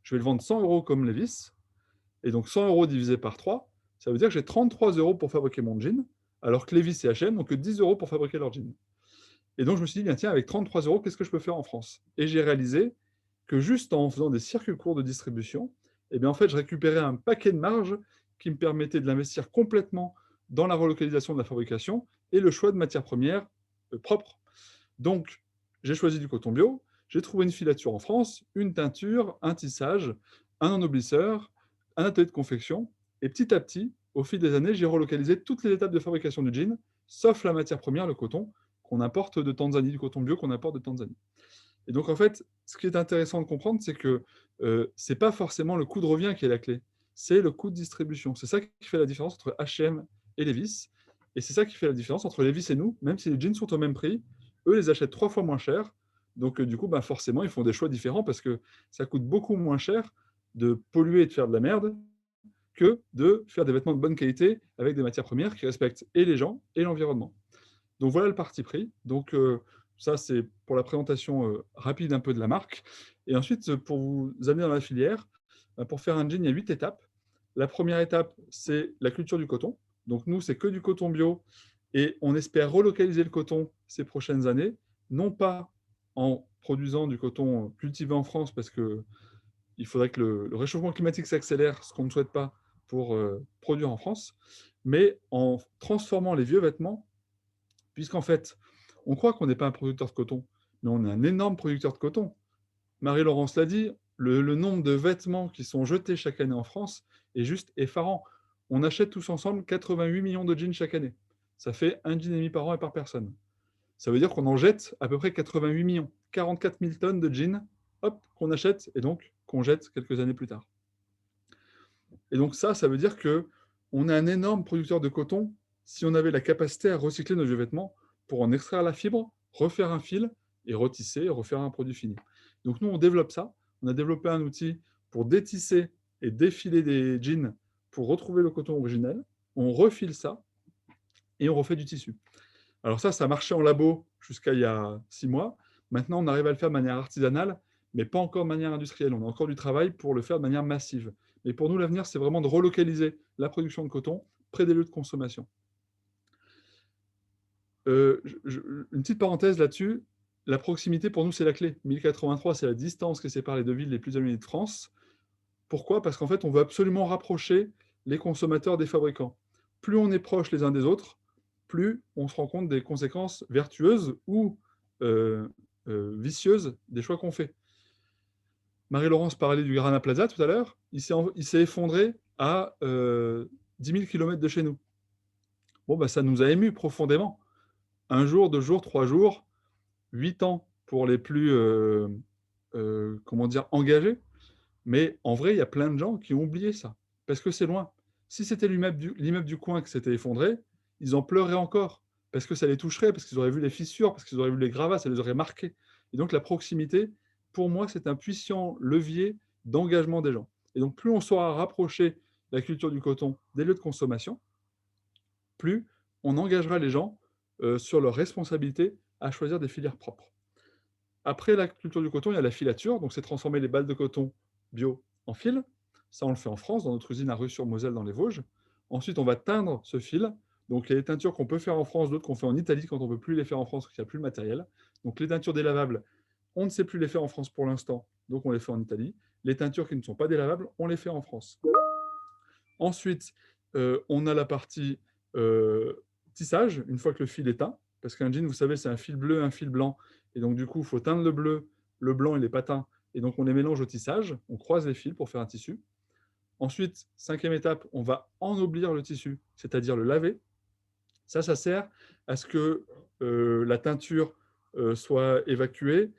je vais le vendre 100 € comme Levi's. Et donc, 100 € divisé par 3, ça veut dire que j'ai 33 € pour fabriquer mon jean, alors que Levi's et H&M n'ont que 10 € pour fabriquer leur jean. Et donc, je me suis dit, tiens, avec 33 €, qu'est-ce que je peux faire en France? Et j'ai réalisé que juste en faisant des circuits courts de distribution, en fait, je récupérais un paquet de marge qui me permettait de l'investir complètement dans la relocalisation de la fabrication et le choix de matières premières propres. Donc, j'ai choisi du coton bio, j'ai trouvé une filature en France, une teinture, un tissage, un ennoblisseur, un atelier de confection. Et petit à petit, au fil des années, j'ai relocalisé toutes les étapes de fabrication du jean, sauf la matière première, le coton, qu'on importe de Tanzanie, du coton bio qu'on importe de Tanzanie. Et donc, en fait, ce qui est intéressant de comprendre, c'est que ce n'est pas forcément le coût de revient qui est la clé, c'est le coût de distribution. C'est ça qui fait la différence entre H&M et Levi's. Et c'est ça qui fait la différence entre Levi's et nous, même si les jeans sont au même prix, eux les achètent 3 fois moins cher. Donc, du coup, forcément, ils font des choix différents parce que ça coûte beaucoup moins cher de polluer et de faire de la merde que de faire des vêtements de bonne qualité avec des matières premières qui respectent et les gens et l'environnement. Donc, voilà le parti pris. Donc, ça, c'est pour la présentation rapide un peu de la marque. Et ensuite, pour vous amener dans la filière, pour faire un jean, il y a 8 étapes. La première étape, c'est la culture du coton. Donc, nous, c'est que du coton bio. Et on espère relocaliser le coton ces prochaines années, non pas en produisant du coton cultivé en France, parce qu'il faudrait que le réchauffement climatique s'accélère, ce qu'on ne souhaite pas, pour produire en France, mais en transformant les vieux vêtements, puisqu'en fait, on croit qu'on n'est pas un producteur de coton, mais on est un énorme producteur de coton. Marie-Laurence l'a dit, le nombre de vêtements qui sont jetés chaque année en France est juste effarant. On achète tous ensemble 88 millions de jeans chaque année. Ça fait un jean et demi par an et par personne. Ça veut dire qu'on en jette à peu près 88 millions, 44 000 tonnes de jeans, hop, qu'on achète et donc qu'on jette quelques années plus tard. Et donc ça veut dire qu'on est un énorme producteur de coton si on avait la capacité à recycler nos vieux vêtements pour en extraire la fibre, refaire un fil et retisser et refaire un produit fini. Donc nous, on développe ça. On a développé un outil pour détisser et défiler des jeans pour retrouver le coton originel. On refile ça et on refait du tissu. Alors ça marchait en labo jusqu'à il y a 6 mois. Maintenant, on arrive à le faire de manière artisanale, mais pas encore de manière industrielle. On a encore du travail pour le faire de manière massive. Mais pour nous, l'avenir, c'est vraiment de relocaliser la production de coton près des lieux de consommation. Une petite parenthèse là-dessus, la proximité pour nous, c'est la clé. 1083, c'est la distance qui sépare les deux villes les plus éloignées de France. Pourquoi? Parce qu'en fait, on veut absolument rapprocher les consommateurs des fabricants. Plus on est proche les uns des autres, plus on se rend compte des conséquences vertueuses ou vicieuses des choix qu'on fait. Marie-Laurence parlait du Rana Plaza tout à l'heure. Il s'est effondré à 10 000 km de chez nous. Bon, ça nous a émus profondément. 1 jour, 2 jours, 3 jours, 8 ans pour les plus engagés. Mais en vrai, il y a plein de gens qui ont oublié ça, parce que c'est loin. Si c'était l'immeuble du coin qui s'était effondré, ils en pleuraient encore, parce que ça les toucherait, parce qu'ils auraient vu les fissures, parce qu'ils auraient vu les gravats, ça les aurait marqués. Et donc la proximité, pour moi, c'est un puissant levier d'engagement des gens. Et donc plus on saura rapprocher la culture du coton des lieux de consommation, plus on engagera les gens sur leur responsabilité à choisir des filières propres. Après la culture du coton, il y a la filature, donc c'est transformer les balles de coton bio en fil. Ça, on le fait en France, dans notre usine à Rue-sur-Moselle, dans les Vosges. Ensuite, on va teindre ce fil. Donc, il y a des teintures qu'on peut faire en France, d'autres qu'on fait en Italie quand on ne peut plus les faire en France parce qu'il n'y a plus le matériel. Donc, les teintures délavables, on ne sait plus les faire en France pour l'instant, donc on les fait en Italie. Les teintures qui ne sont pas délavables, on les fait en France. Ensuite, on a la partie tissage, une fois que le fil est teint, parce qu'un jean, vous savez, c'est un fil bleu, un fil blanc, et donc du coup, il faut teindre le bleu, le blanc, il n'est pas teint, et donc on les mélange au tissage, on croise les fils pour faire un tissu. Ensuite, 5e étape, on va ennoblir le tissu, c'est-à-dire le laver. Ça sert à ce que la teinture soit évacuée,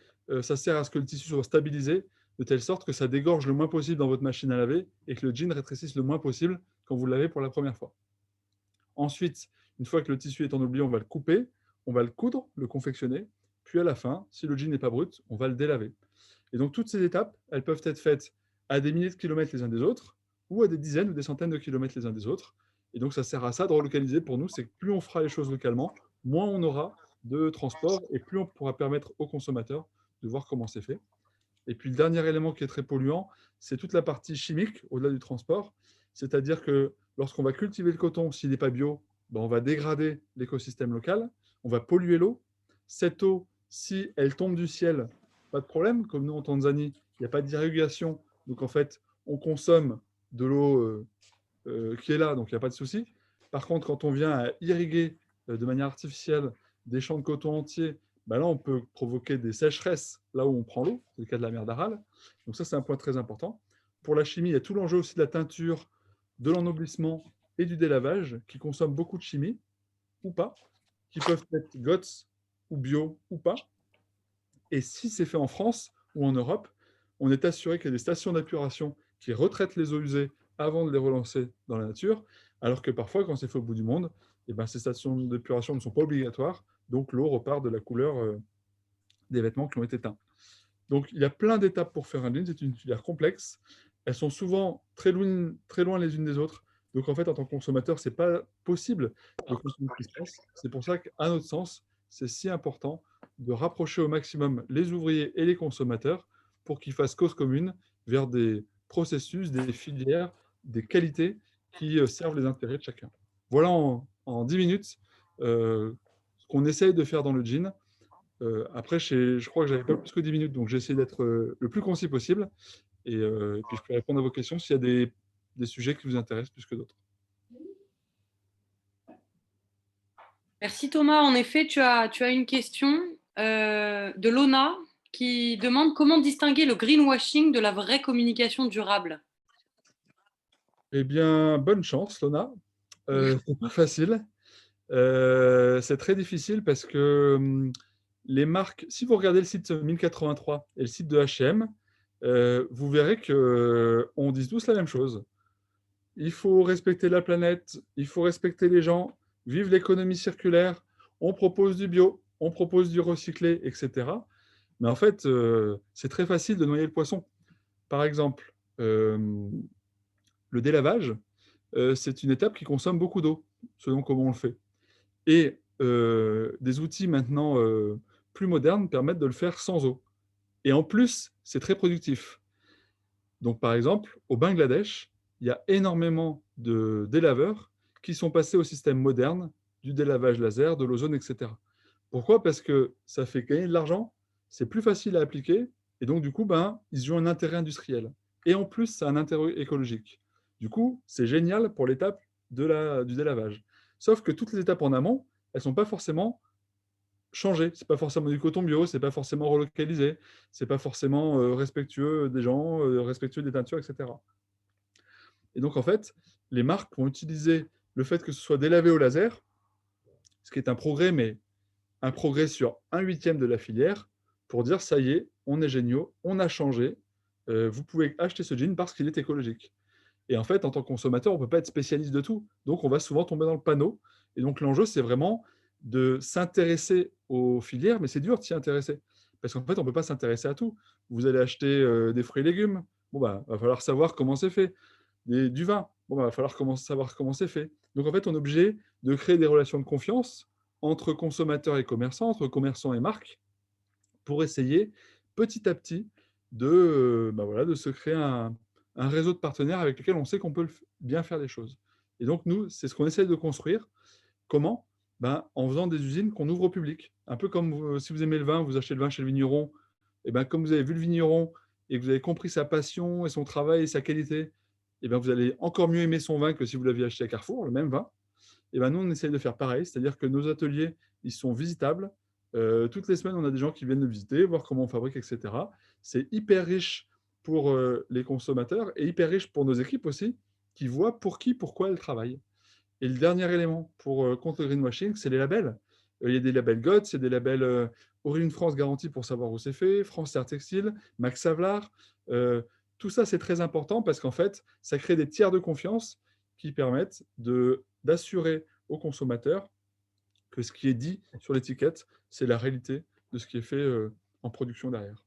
ça sert à ce que le tissu soit stabilisé, de telle sorte que ça dégorge le moins possible dans votre machine à laver et que le jean rétrécisse le moins possible quand vous le lavez pour la première fois. Ensuite, une fois que le tissu est ennoblé, on va le couper, on va le coudre, le confectionner, puis à la fin, si le jean n'est pas brut, on va le délaver. Et donc toutes ces étapes, elles peuvent être faites à des milliers de kilomètres les uns des autres, ou à des dizaines ou des centaines de kilomètres les uns des autres. Et donc ça sert à ça de relocaliser pour nous, c'est que plus on fera les choses localement, moins on aura de transport et plus on pourra permettre aux consommateurs de voir comment c'est fait. Et puis le dernier élément qui est très polluant, c'est toute la partie chimique au-delà du transport. C'est-à-dire que lorsqu'on va cultiver le coton, s'il n'est pas bio, on va dégrader l'écosystème local, on va polluer l'eau. Cette eau, si elle tombe du ciel, pas de problème. Comme nous en Tanzanie, il n'y a pas d'irrigation. Donc en fait, on consomme de l'eau qui est là, donc il n'y a pas de souci. Par contre, quand on vient à irriguer de manière artificielle des champs de coton entiers, là, on peut provoquer des sécheresses là où on prend l'eau. C'est le cas de la mer d'Aral. Donc ça, c'est un point très important. Pour la chimie, il y a tout l'enjeu aussi de la teinture, de l'ennoblissement et du délavage qui consomment beaucoup de chimie ou pas, qui peuvent être GOTS ou bio ou pas. Et si c'est fait en France ou en Europe, on est assuré qu'il y a des stations d'épuration qui retraitent les eaux usées avant de les relancer dans la nature, alors que parfois, quand c'est fait au bout du monde, ces stations d'épuration ne sont pas obligatoires, donc l'eau repart de la couleur des vêtements qui ont été teints. Donc, il y a plein d'étapes pour faire un jean, c'est une filière complexe. Elles sont souvent très loin les unes des autres. Donc, en fait, en tant que consommateur, ce n'est pas possible de consommer ce qui se passe. C'est pour ça qu'à notre sens, c'est si important de rapprocher au maximum les ouvriers et les consommateurs pour qu'ils fassent cause commune vers des processus, des filières, des qualités qui servent les intérêts de chacun. Voilà en 10 minutes ce qu'on essaye de faire dans le jean. Après, je crois que j'avais pas plus que 10 minutes, donc j'ai essayé d'être le plus concis possible. Et puis, je peux répondre à vos questions s'il y a des sujets qui vous intéressent plus que d'autres. Merci Thomas. En effet, tu as une question de Lona qui demande comment distinguer le greenwashing de la vraie communication durable. Eh bien, bonne chance, Lona. C'est pas facile. C'est très difficile parce que les marques, si vous regardez le site 1083 et le site de H&M, vous verrez qu'on dit tous la même chose. Il faut respecter la planète, il faut respecter les gens, vive l'économie circulaire, on propose du bio, on propose du recyclé, etc. Mais en fait, c'est très facile de noyer le poisson. Par exemple, le délavage, c'est une étape qui consomme beaucoup d'eau, selon comment on le fait. Et des outils maintenant plus modernes permettent de le faire sans eau. Et en plus, c'est très productif. Donc, par exemple, au Bangladesh, il y a énormément de délaveurs qui sont passés au système moderne du délavage laser, de l'ozone, etc. Pourquoi? Parce que ça fait gagner de l'argent, c'est plus facile à appliquer, et donc du coup, ils ont un intérêt industriel. Et en plus, ça a un intérêt écologique. Du coup, c'est génial pour l'étape du délavage. Sauf que toutes les étapes en amont, elles ne sont pas forcément changées. Ce n'est pas forcément du coton bio, ce n'est pas forcément relocalisé, ce n'est pas forcément respectueux des gens, respectueux des teintures, etc. Et donc, en fait, les marques vont utiliser le fait que ce soit délavé au laser, ce qui est un progrès, mais un progrès sur 1/8 de la filière, pour dire, ça y est, on est géniaux, on a changé, vous pouvez acheter ce jean parce qu'il est écologique. Et en fait, en tant que consommateur, on ne peut pas être spécialiste de tout. Donc, on va souvent tomber dans le panneau. Et donc, l'enjeu, c'est vraiment de s'intéresser aux filières, mais c'est dur de s'y intéresser. Parce qu'en fait, on ne peut pas s'intéresser à tout. Vous allez acheter des fruits et légumes. Bon, va falloir savoir comment c'est fait. Du vin. Bon, va falloir savoir comment c'est fait. Donc, en fait, on est obligé de créer des relations de confiance entre consommateurs et commerçants, entre commerçants et marques, pour essayer petit à petit de se créer un réseau de partenaires avec lesquels on sait qu'on peut bien faire les choses. Et donc, nous, c'est ce qu'on essaie de construire. Comment? En faisant des usines qu'on ouvre au public. Un peu comme si vous aimez le vin, vous achetez le vin chez le vigneron. Et comme vous avez vu le vigneron et que vous avez compris sa passion et son travail et sa qualité, et vous allez encore mieux aimer son vin que si vous l'aviez acheté à Carrefour, le même vin. Et nous, on essaie de faire pareil, c'est-à-dire que nos ateliers, ils sont visitables. Toutes les semaines, on a des gens qui viennent nous visiter, voir comment on fabrique, etc. C'est hyper riche pour les consommateurs et hyper riche pour nos équipes aussi, qui voient pour qui, pourquoi elles travaillent. Et le dernier élément pour contre le greenwashing, c'est les labels. Il y a des labels GOTS, il y a des labels Origine France garantie pour savoir où c'est fait, France Terre Textile, Max Havelaar. Tout ça, c'est très important parce qu'en fait, ça crée des tiers de confiance qui permettent d'assurer aux consommateurs que ce qui est dit sur l'étiquette, c'est la réalité de ce qui est fait en production derrière.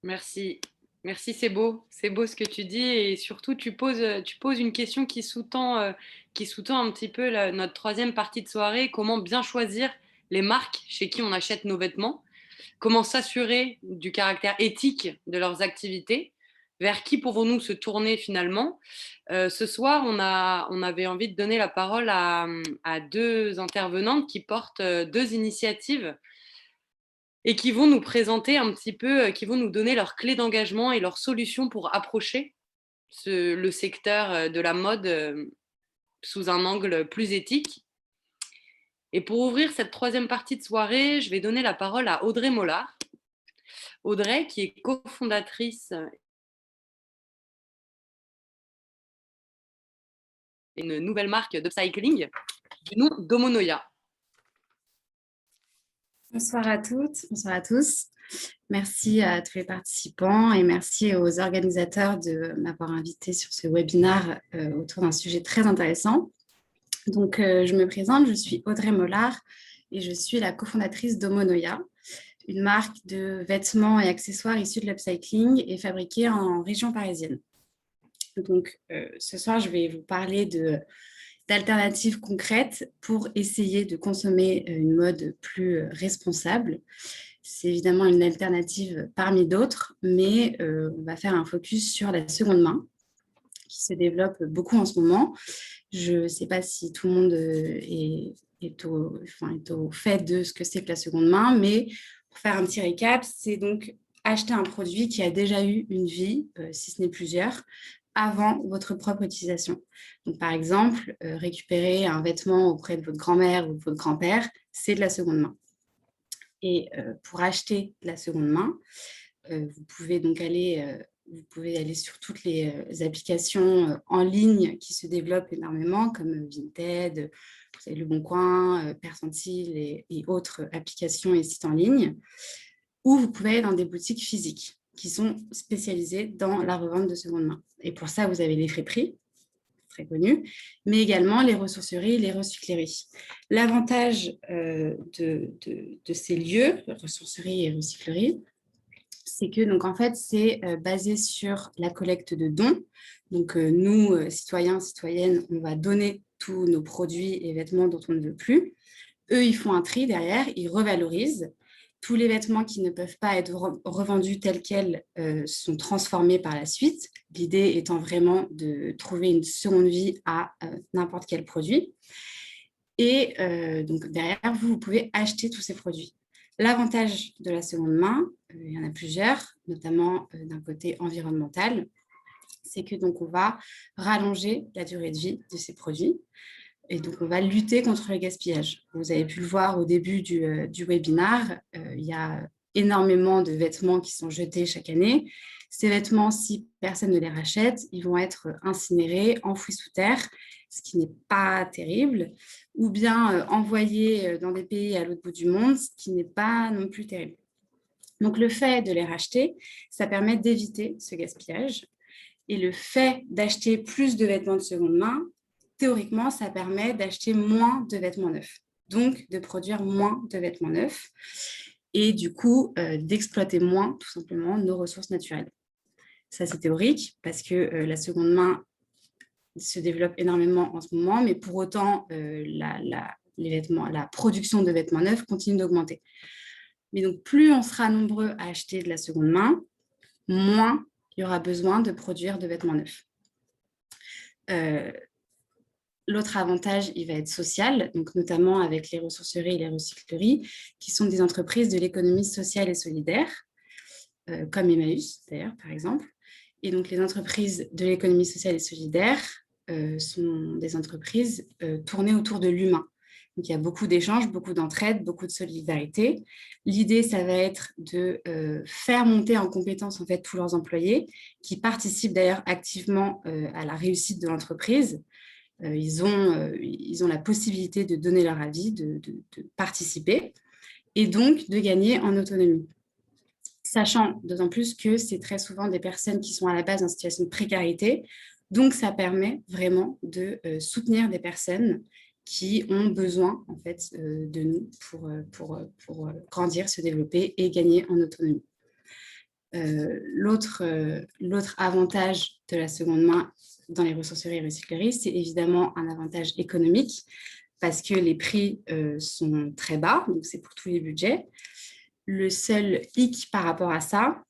Merci. Merci, c'est beau ce que tu dis et surtout tu poses une question qui sous-tend un petit peu notre troisième partie de soirée, comment bien choisir les marques chez qui on achète nos vêtements, comment s'assurer du caractère éthique de leurs activités, vers qui pouvons-nous se tourner finalement. Ce soir, on avait envie de donner la parole à deux intervenantes qui portent deux initiatives et qui vont nous présenter un petit peu, qui vont nous donner leurs clés d'engagement et leurs solutions pour approcher le secteur de la mode sous un angle plus éthique. Et pour ouvrir cette troisième partie de soirée, je vais donner la parole à Audrey Mollard. Audrey, qui est cofondatrice d'une nouvelle marque d'upcycling du nom d'Omonoya. Bonsoir à toutes, bonsoir à tous. Merci à tous les participants et merci aux organisateurs de m'avoir invité sur ce webinaire autour d'un sujet très intéressant. Donc, je me présente, je suis Audrey Mollard et je suis la cofondatrice d'Omonoya, une marque de vêtements et accessoires issus de l'upcycling et fabriqués en région parisienne. Donc, ce soir, je vais vous parler d'alternatives concrètes pour essayer de consommer une mode plus responsable. C'est évidemment une alternative parmi d'autres, mais on va faire un focus sur la seconde main, qui se développe beaucoup en ce moment. Je ne sais pas si tout le monde est est au fait de ce que c'est que la seconde main. Mais pour faire un petit récap, c'est donc acheter un produit qui a déjà eu une vie, si ce n'est plusieurs, avant votre propre utilisation. Donc, par exemple, récupérer un vêtement auprès de votre grand-mère ou de votre grand-père, c'est de la seconde main. Et pour acheter de la seconde main, vous pouvez donc aller sur toutes les applications en ligne qui se développent énormément, comme Vinted, vous avez Le Bon Coin, Percentile et autres applications et sites en ligne, ou vous pouvez aller dans des boutiques physiques qui sont spécialisées dans la revente de seconde main. Et pour ça, vous avez les friperies, très connues, mais également les ressourceries, les recycleries. L'avantage de ces lieux, ressourceries et recycleries, c'est que donc, en fait, c'est basé sur la collecte de dons. Donc, nous, citoyens, citoyennes, on va donner tous nos produits et vêtements dont on ne veut plus. Eux, ils font un tri derrière, ils revalorisent. Tous les vêtements qui ne peuvent pas être revendus tels quels sont transformés par la suite. L'idée étant vraiment de trouver une seconde vie à n'importe quel produit. Et donc, derrière, vous pouvez acheter tous ces produits. L'avantage de la seconde main, il y en a plusieurs, notamment d'un côté environnemental, c'est que donc on va rallonger la durée de vie de ces produits et donc on va lutter contre le gaspillage. Vous avez pu le voir au début du webinaire, il y a énormément de vêtements qui sont jetés chaque année. Ces vêtements, si personne ne les rachète, ils vont être incinérés, enfouis sous terre, ce qui n'est pas terrible, ou bien envoyés dans des pays à l'autre bout du monde, ce qui n'est pas non plus terrible. Donc, le fait de les racheter, ça permet d'éviter ce gaspillage. Et le fait d'acheter plus de vêtements de seconde main, théoriquement, ça permet d'acheter moins de vêtements neufs, donc de produire moins de vêtements neufs et du coup, d'exploiter moins, tout simplement, nos ressources naturelles. Ça, c'est théorique parce que la seconde main se développe énormément en ce moment, mais pour autant, la production de vêtements neufs continue d'augmenter. Mais donc, plus on sera nombreux à acheter de la seconde main, moins il y aura besoin de produire de vêtements neufs. L'autre avantage, il va être social, donc notamment avec les ressourceries et les recycleries, qui sont des entreprises de l'économie sociale et solidaire, comme Emmaüs d'ailleurs, par exemple. Et donc, les entreprises de l'économie sociale et solidaire sont des entreprises tournées autour de l'humain. Donc, il y a beaucoup d'échanges, beaucoup d'entraide, beaucoup de solidarité. L'idée, ça va être de faire monter en compétence en fait, tous leurs employés, qui participent d'ailleurs activement à la réussite de l'entreprise. Ils ont la possibilité de donner leur avis, de participer, et donc de gagner en autonomie. Sachant d'autant plus que c'est très souvent des personnes qui sont à la base en situation de précarité, donc ça permet vraiment de soutenir des personnes qui ont besoin en fait, de nous pour grandir, se développer et gagner en autonomie. L'autre avantage de la seconde main dans les ressourceries et recycleries, c'est évidemment un avantage économique parce que les prix sont très bas, donc c'est pour tous les budgets. Le seul hic par rapport à ça,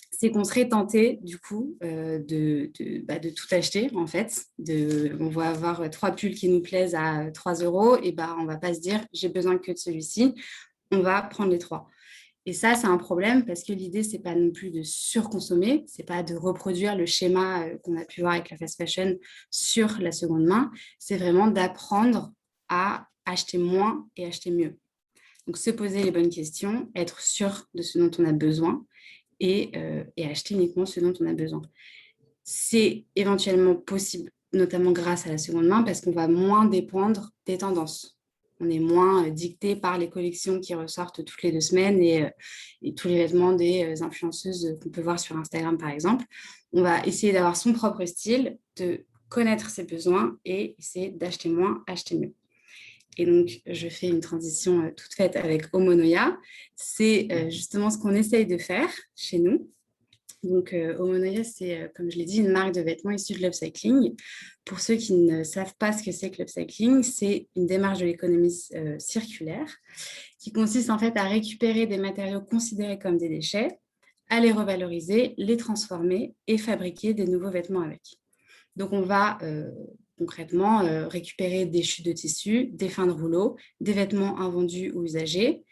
c'est qu'on serait tenté du coup de tout acheter en fait. On va avoir 3 pulls qui nous plaisent à 3 € et on ne va pas se dire j'ai besoin que de celui-ci, on va prendre les 3. Et ça, c'est un problème parce que l'idée, ce n'est pas non plus de surconsommer, ce n'est pas de reproduire le schéma qu'on a pu voir avec la fast fashion sur la seconde main, c'est vraiment d'apprendre à acheter moins et acheter mieux. Donc, se poser les bonnes questions, être sûr de ce dont on a besoin et acheter uniquement ce dont on a besoin. C'est éventuellement possible, notamment grâce à la seconde main, parce qu'on va moins dépendre des tendances. On est moins dicté par les collections qui ressortent toutes les 2 semaines et tous les vêtements des influenceuses qu'on peut voir sur Instagram, par exemple. On va essayer d'avoir son propre style, de connaître ses besoins et essayer d'acheter moins, acheter mieux. Et donc, je fais une transition toute faite avec Omonoya. C'est justement ce qu'on essaye de faire chez nous. Donc, Omonoya, c'est, comme je l'ai dit, une marque de vêtements issue de l'upcycling. Pour ceux qui ne savent pas ce que c'est que l'upcycling, c'est une démarche de l'économie circulaire qui consiste en fait à récupérer des matériaux considérés comme des déchets, à les revaloriser, les transformer et fabriquer des nouveaux vêtements avec. Donc, on va concrètement, récupérer des chutes de tissu, des fins de rouleau, des vêtements invendus ou usagés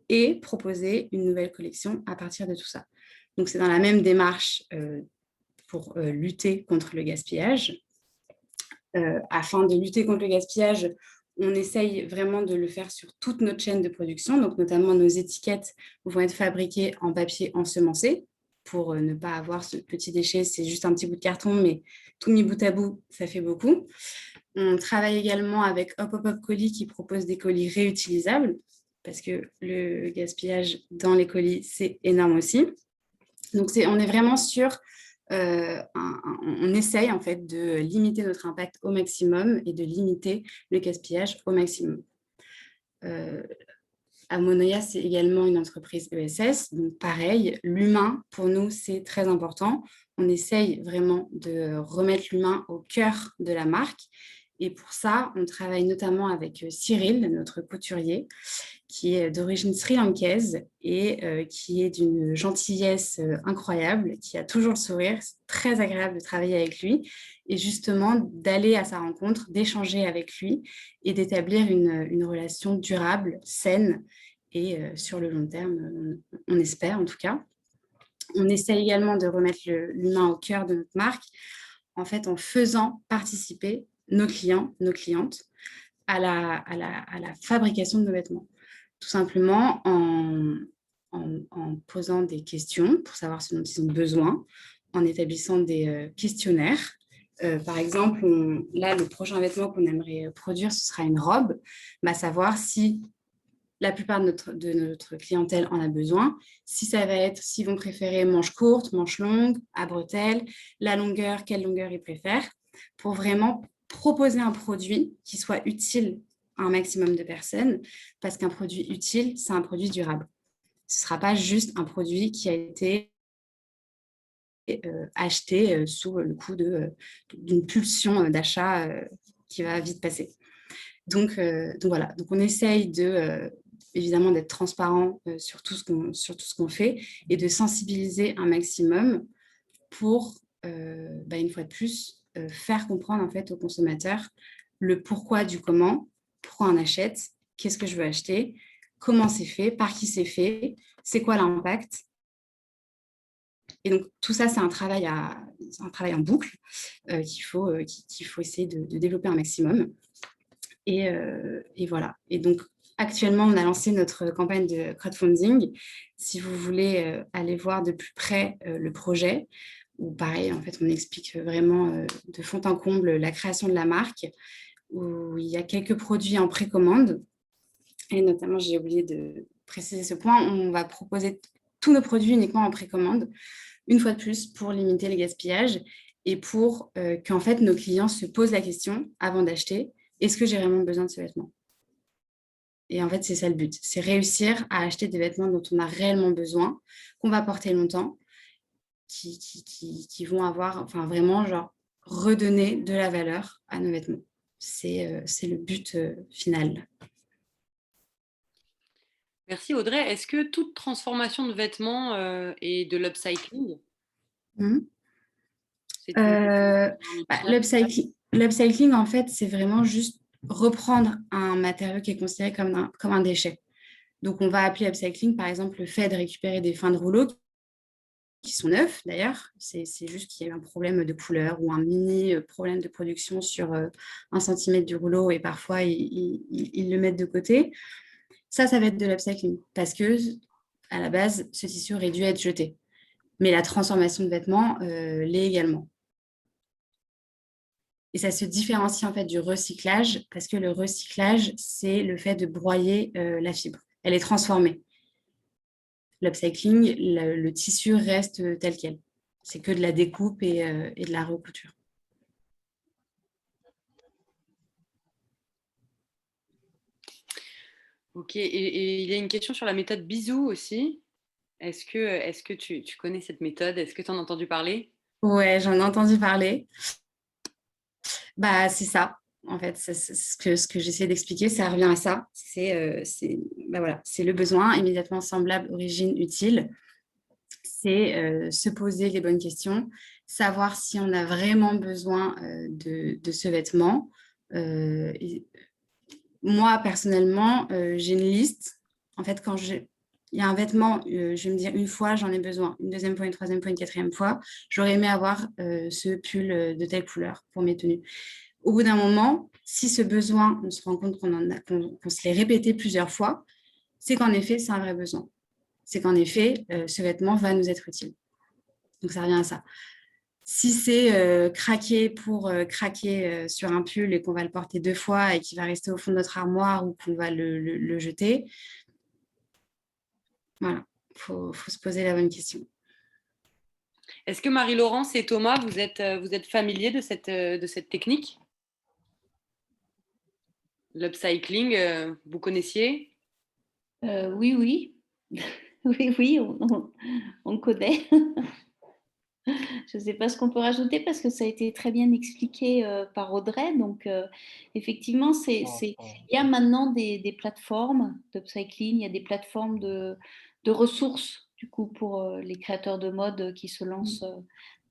et proposer une nouvelle collection à partir de tout ça. Donc, c'est dans la même démarche pour lutter contre le gaspillage. Afin de lutter contre le gaspillage, on essaye vraiment de le faire sur toute notre chaîne de production, donc notamment nos étiquettes vont être fabriquées en papier ensemencé pour ne pas avoir ce petit déchet, c'est juste un petit bout de carton, mais tout mis bout à bout, ça fait beaucoup. On travaille également avec Hop Hop Hop Colis qui propose des colis réutilisables parce que le gaspillage dans les colis, c'est énorme aussi. Donc, on est vraiment sur... on essaye en fait de limiter notre impact au maximum et de limiter le gaspillage au maximum. Amonoya, c'est également une entreprise ESS, donc pareil, l'humain pour nous c'est très important. On essaye vraiment de remettre l'humain au cœur de la marque et pour ça on travaille notamment avec Cyril, notre couturier, qui est d'origine sri-lankaise et qui est d'une gentillesse incroyable, qui a toujours le sourire. C'est très agréable de travailler avec lui et justement d'aller à sa rencontre, d'échanger avec lui et d'établir une relation durable, saine et sur le long terme, on espère en tout cas. On essaie également de remettre l'humain au cœur de notre marque, en fait en faisant participer nos clients, nos clientes à la fabrication de nos vêtements. Tout simplement en posant des questions pour savoir ce dont ils ont besoin, en établissant des questionnaires. Par exemple, là, le prochain vêtement qu'on aimerait produire, ce sera une robe. Savoir si la plupart de notre clientèle en a besoin, si ça va être, s'ils vont préférer manches courtes, manches longues, à bretelles, la longueur, quelle longueur ils préfèrent, pour vraiment proposer un produit qui soit utile à un maximum de personnes, parce qu'un produit utile, c'est un produit durable. Ce ne sera pas juste un produit qui a été acheté sous le coup d'une pulsion d'achat qui va vite passer. Donc voilà, donc on essaye évidemment d'être transparent sur tout ce qu'on fait et de sensibiliser un maximum pour, une fois de plus, faire comprendre en fait aux consommateurs le pourquoi du comment, pourquoi on achète, qu'est-ce que je veux acheter, comment c'est fait, par qui c'est fait, c'est quoi l'impact. Et donc, tout ça, c'est un travail en boucle qu'il faut essayer de développer un maximum. Et voilà. Et donc, actuellement, on a lancé notre campagne de crowdfunding. Si vous voulez aller voir de plus près le projet, où pareil, en fait, on explique vraiment de fond en comble la création de la marque, où il y a quelques produits en précommande. Et notamment, j'ai oublié de préciser ce point, on va proposer tous nos produits uniquement en précommande, une fois de plus, pour limiter les gaspillages et pour qu'en fait, nos clients se posent la question avant d'acheter, est-ce que j'ai vraiment besoin de ce vêtement? Et en fait, c'est ça le but, c'est réussir à acheter des vêtements dont on a réellement besoin, qu'on va porter longtemps, qui vont avoir, enfin vraiment, genre, redonner de la valeur à nos vêtements. C'est le but final. Merci Audrey. Est-ce que toute transformation de vêtements est de l'upcycling? L'upcycling, en fait, c'est vraiment juste reprendre un matériau qui est considéré comme un déchet. Donc, on va appeler upcycling, par exemple, le fait de récupérer des fins de rouleau qui sont neufs, d'ailleurs. C'est juste qu'il y a eu un problème de couleur ou un mini problème de production sur 1 cm du rouleau et parfois, ils le mettent de côté. Ça va être de l'upcycling parce que, à la base, ce tissu aurait dû être jeté. Mais la transformation de vêtements l'est également. Et ça se différencie en fait du recyclage parce que le recyclage, c'est le fait de broyer la fibre. Elle est transformée. L'upcycling, le tissu reste tel quel. C'est que de la découpe et de la recouture. Ok, et il y a une question sur la méthode Bisou aussi. Est-ce que tu connais cette méthode? Est-ce que tu en as entendu parler? Ouais, j'en ai entendu parler. C'est ça, en fait, ce que j'essaie d'expliquer, ça revient à ça. C'est le besoin immédiatement semblable, origine, utile. c'est se poser les bonnes questions, savoir si on a vraiment besoin de ce vêtement. Moi, personnellement, j'ai une liste. En fait, quand il y a un vêtement, je vais me dire une fois, j'en ai besoin. Une deuxième fois, une troisième fois, une quatrième fois. J'aurais aimé avoir ce pull de telle couleur pour mes tenues. Au bout d'un moment, si ce besoin, on se rend compte qu'on se l'est répété plusieurs fois, c'est qu'en effet, c'est un vrai besoin. C'est qu'en effet, ce vêtement va nous être utile. Donc, ça revient à ça. Si c'est craquer pour craquer sur un pull et qu'on va le porter 2 fois et qu'il va rester au fond de notre armoire ou qu'on va le jeter, voilà, il faut se poser la bonne question. Est-ce que Marie-Laurence et Thomas, vous êtes familiers de cette technique? L'upcycling, vous connaissiez? Oui, oui. Oui, on connaît. Je ne sais pas ce qu'on peut rajouter parce que ça a été très bien expliqué par Audrey. Donc, effectivement, il y a maintenant des plateformes d'upcycling, il y a des plateformes de ressources, du coup, pour les créateurs de mode qui se lancent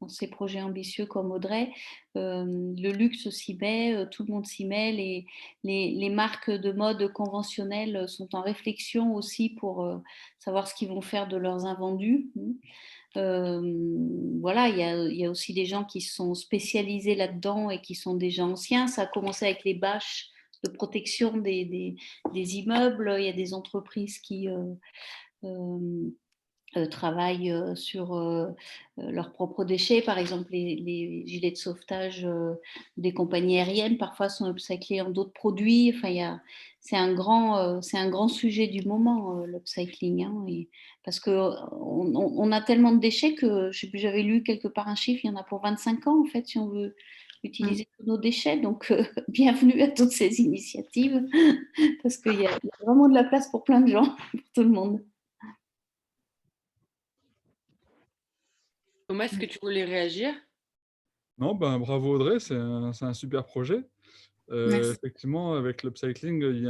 dans ces projets ambitieux comme Audrey. Le luxe s'y met, tout le monde s'y met. Les marques de mode conventionnelles sont en réflexion aussi pour savoir ce qu'ils vont faire de leurs invendus. Voilà, il y a aussi des gens qui sont spécialisés là-dedans et qui sont déjà anciens. Ça a commencé avec les bâches de protection des immeubles. Il y a des entreprises qui travaillent sur leurs propres déchets. Par exemple, les gilets de sauvetage des compagnies aériennes, parfois, sont upcyclés en d'autres produits. Enfin, c'est un grand sujet du moment, l'upcycling. Hein, parce qu'on a tellement de déchets que, j'avais lu quelque part un chiffre, il y en a pour 25 ans, en fait, si on veut utiliser tous nos déchets. Donc, bienvenue à toutes ces initiatives, parce qu'il y a vraiment de la place pour plein de gens, pour tout le monde. Thomas, est-ce que tu voulais réagir? Non, bravo Audrey, c'est un super projet. Effectivement, avec l'upcycling, il y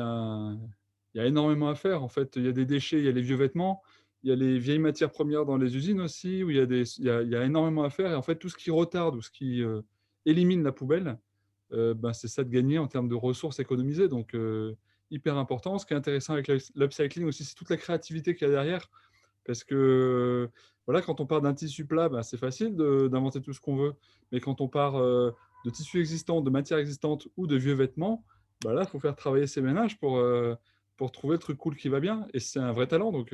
a énormément à faire. En fait, il y a des déchets, il y a les vieux vêtements, il y a les vieilles matières premières dans les usines aussi, où il y a énormément à faire. Et en fait, tout ce qui retarde ou ce qui élimine la poubelle, c'est ça de gagner en termes de ressources économisées. Donc, hyper important. Ce qui est intéressant avec l'upcycling aussi, c'est toute la créativité qu'il y a derrière. Parce que voilà, quand on part d'un tissu plat, c'est facile d'inventer tout ce qu'on veut. Mais quand on part de tissus existants, de matières existantes ou de vieux vêtements, là, il faut faire travailler ses ménages pour trouver le truc cool qui va bien. Et c'est un vrai talent. Donc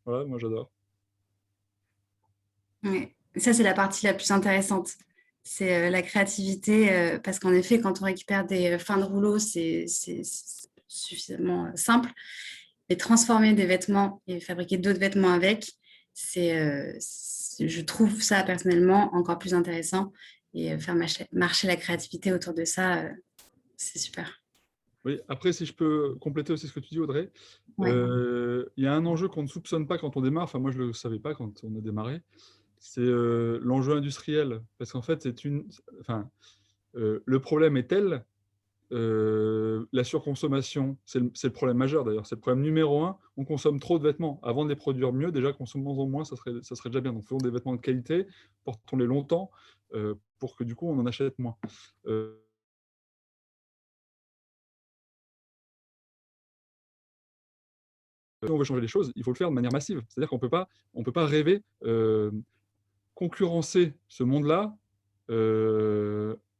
voilà, moi j'adore. Ouais. Ça, c'est la partie la plus intéressante. C'est la créativité. Parce qu'en effet, quand on récupère des fins de rouleau, c'est suffisamment simple. Et transformer des vêtements et fabriquer d'autres vêtements avec, je trouve ça personnellement encore plus intéressant. Et faire marcher la créativité autour de ça, c'est super. Oui, après, si je peux compléter aussi ce que tu dis, Audrey, Ouais. il y a un enjeu qu'on ne soupçonne pas quand on démarre. Enfin, moi, je ne le savais pas quand on a démarré. C'est l'enjeu industriel. Parce qu'en fait, le problème est tel. La surconsommation, c'est le problème majeur d'ailleurs, c'est le problème numéro 1. On consomme trop de vêtements. Avant de les produire mieux, déjà consommons-en moins, ça serait déjà bien. Donc faisons des vêtements de qualité, portons-les longtemps pour que du coup on en achète moins. Si on veut changer les choses, il faut le faire de manière massive. C'est-à-dire qu'on ne peut pas rêver concurrencer ce monde-là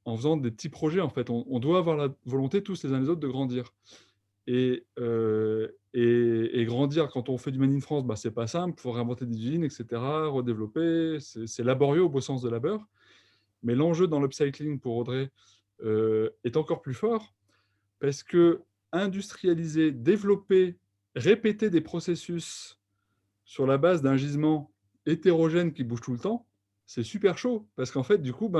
en faisant des petits projets. En fait, on doit avoir la volonté tous les uns les autres de grandir. Et grandir, quand on fait du Made in France, c'est pas simple, il faut réinventer des usines, etc., redévelopper, c'est laborieux au beau sens de labeur. Mais l'enjeu dans l'upcycling pour Audrey est encore plus fort, parce que industrialiser, développer, répéter des processus sur la base d'un gisement hétérogène qui bouge tout le temps, c'est super chaud, parce qu'en fait, du coup, pour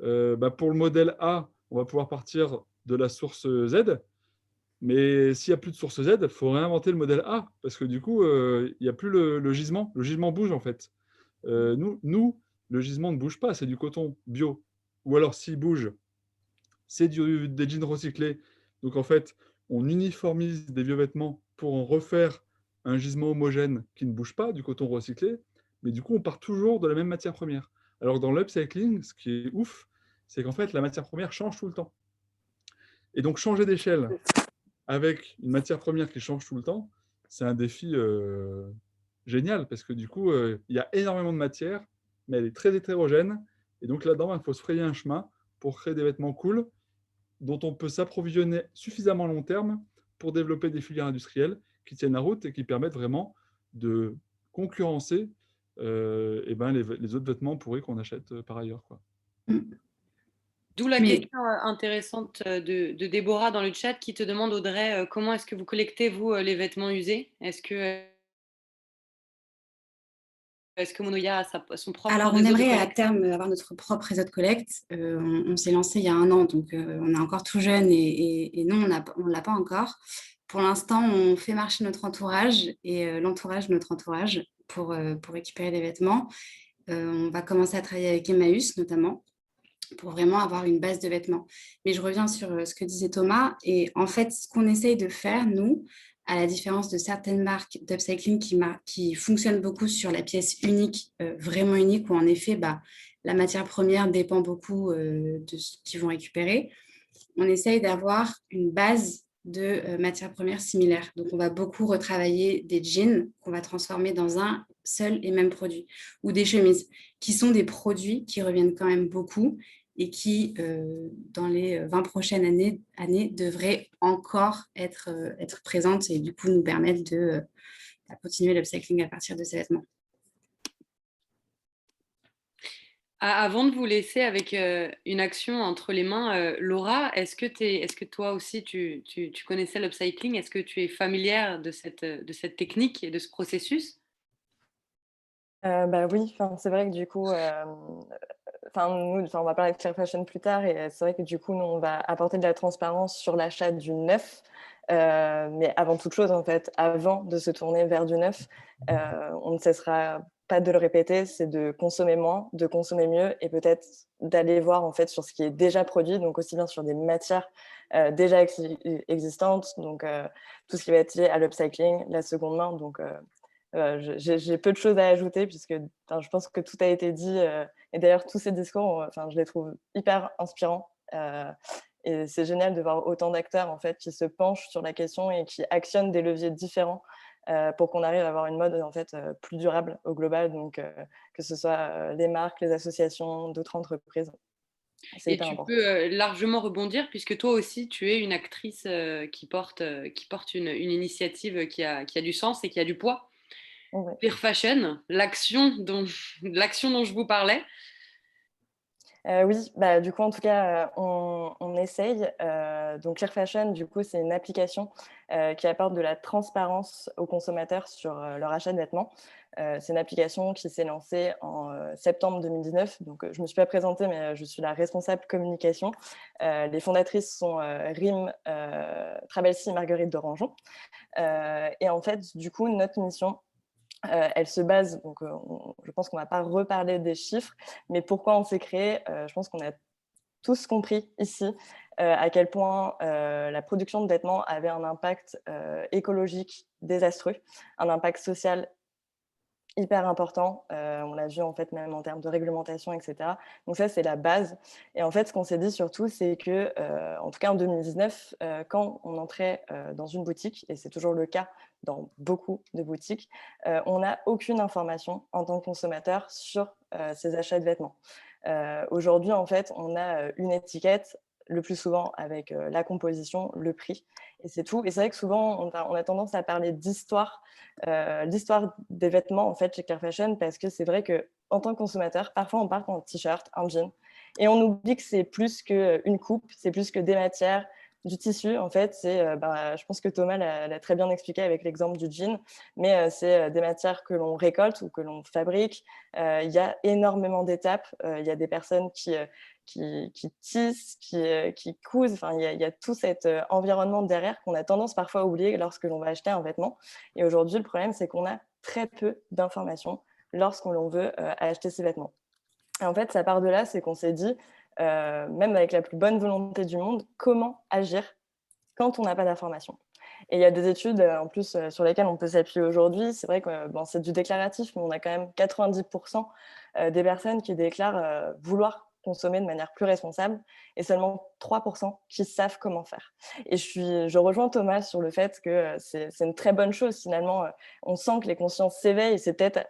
le modèle A, on va pouvoir partir de la source Z, mais s'il n'y a plus de source Z, il faut réinventer le modèle A, parce que du coup, il n'y a plus le gisement. Le gisement bouge, en fait. Nous, le gisement ne bouge pas, c'est du coton bio. Ou alors, s'il bouge, c'est des jeans recyclés. Donc, en fait, on uniformise des vieux vêtements pour en refaire un gisement homogène qui ne bouge pas, du coton recyclé. mais du coup, on part toujours de la même matière première. Alors que dans l'upcycling, ce qui est ouf, c'est qu'en fait, la matière première change tout le temps. Et donc, changer d'échelle avec une matière première qui change tout le temps, c'est un défi génial, parce que du coup, il y a énormément de matière, mais elle est très hétérogène. Et donc là-dedans, il faut se frayer un chemin pour créer des vêtements cool, dont on peut s'approvisionner suffisamment à long terme pour développer des filières industrielles qui tiennent la route et qui permettent vraiment de concurrencer les autres vêtements pourris qu'on achète par ailleurs, quoi. D'où la Mais- question intéressante de Déborah dans le chat qui te demande, Audrey, comment est-ce que vous collectez, vous, les vêtements usés? Est-ce que Monoya a son propre Alors, on réseau de aimerait à collecte? terme avoir notre propre réseau de collecte. On s'est lancé il y a 1 an, donc on est encore tout jeune et non, on ne l'a pas encore. Pour l'instant, on fait marcher notre entourage et l'entourage de notre entourage pour récupérer des vêtements. On va commencer à travailler avec Emmaüs, notamment, pour vraiment avoir une base de vêtements. Mais je reviens sur ce que disait Thomas. Et en fait, ce qu'on essaye de faire, nous, à la différence de certaines marques d'upcycling qui fonctionnent beaucoup sur la pièce unique, vraiment unique, où en effet, la matière première dépend beaucoup de ce qu'ils vont récupérer, on essaye d'avoir une base de matières premières similaires. Donc, on va beaucoup retravailler des jeans qu'on va transformer dans un seul et même produit, ou des chemises, qui sont des produits qui reviennent quand même beaucoup et qui, dans les 20 prochaines années devraient encore être présentes et du coup nous permettre de continuer l'upcycling à partir de ces vêtements. Avant de vous laisser avec une action entre les mains, Laura, est-ce que toi aussi tu connaissais l'upcycling? Est-ce que tu es familière de cette technique et de ce processus? Oui, c'est vrai que du coup, nous, on va parler de Clear Fashion plus tard, et c'est vrai que du coup, nous, on va apporter de la transparence sur l'achat du neuf. Mais avant toute chose, en fait, avant de se tourner vers du neuf, on ne cessera pas de le répéter, c'est de consommer moins, de consommer mieux, et peut-être d'aller voir en fait sur ce qui est déjà produit, donc aussi bien sur des matières déjà existantes, donc tout ce qui va être lié à l'upcycling, la seconde main. Donc j'ai peu de choses à ajouter puisque je pense que tout a été dit, et d'ailleurs tous ces discours, je les trouve hyper inspirants. Et c'est génial de voir autant d'acteurs en fait qui se penchent sur la question et qui actionnent des leviers différents pour qu'on arrive à avoir une mode en fait plus durable au global, donc que ce soit les marques, les associations, d'autres entreprises. C'est Et hyper tu important. peux largement rebondir puisque toi aussi tu es une actrice qui porte une initiative qui a du sens et qui a du poids. Ouais. Clear Fashion, l'action dont je vous parlais. Oui, du coup, en tout cas, on essaye. Donc, Clear Fashion, du coup, c'est une application qui apporte de la transparence aux consommateurs sur leur achat de vêtements. C'est une application qui s'est lancée en septembre 2019. Donc, je ne me suis pas présentée, mais je suis la responsable communication. Les fondatrices sont Rim Trabelsi et Marguerite Dorangeon. Et en fait, du coup, notre mission, elle se base, donc je pense qu'on ne va pas reparler des chiffres, mais pourquoi on s'est créé, je pense qu'on a tous compris ici à quel point la production de vêtements avait un impact écologique désastreux, un impact social hyper important. On l'a vu en fait même en termes de réglementation, etc. Donc ça, c'est la base. Et en fait, ce qu'on s'est dit surtout, c'est que, en tout cas en 2019, quand on entrait dans une boutique, et c'est toujours le cas dans beaucoup de boutiques, on n'a aucune information en tant que consommateur sur ces achats de vêtements. Aujourd'hui, en fait, on a une étiquette, le plus souvent avec la composition, le prix, et c'est tout. Et c'est vrai que souvent, on a tendance à parler d'histoire, l'histoire des vêtements en fait chez Clear Fashion, parce que c'est vrai qu'en tant que consommateur, parfois on part en t-shirt, un jean, et on oublie que c'est plus qu'une coupe, c'est plus que des matières, du tissu. En fait, c'est, je pense que Thomas l'a très bien expliqué avec l'exemple du jean, mais c'est des matières que l'on récolte ou que l'on fabrique. Il y a énormément d'étapes. Il y a des personnes qui tissent, qui cousent. Enfin, il y a tout cet environnement derrière qu'on a tendance parfois à oublier lorsque l'on va acheter un vêtement. Et aujourd'hui, le problème, c'est qu'on a très peu d'informations lorsqu'on veut acheter ces vêtements. Et en fait, ça part de là, c'est qu'on s'est dit, même avec la plus bonne volonté du monde, comment agir quand on n'a pas d'informations. Et il y a des études en plus sur lesquelles on peut s'appuyer aujourd'hui. C'est vrai que bon, c'est du déclaratif, mais on a quand même 90% des personnes qui déclarent vouloir consommer de manière plus responsable et seulement 3% qui savent comment faire. Et je rejoins Thomas sur le fait que c'est une très bonne chose finalement. On sent que les consciences s'éveillent et c'est peut-être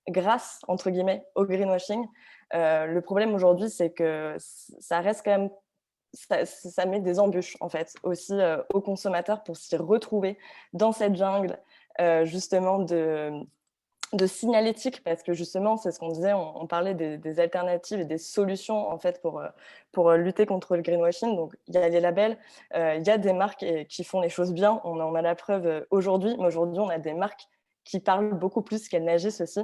grâce, entre guillemets, au greenwashing. Le problème aujourd'hui, c'est que ça reste quand même ça met des embûches en fait aussi aux consommateurs pour s'y retrouver dans cette jungle justement de signalétique, parce que justement c'est ce qu'on disait, on parlait des alternatives et des solutions en fait pour lutter contre le greenwashing. Donc il y a les labels, il y a des marques qui font les choses bien, on en a la preuve aujourd'hui, mais aujourd'hui on a des marques qui parlent beaucoup plus qu'elles n'agissent aussi.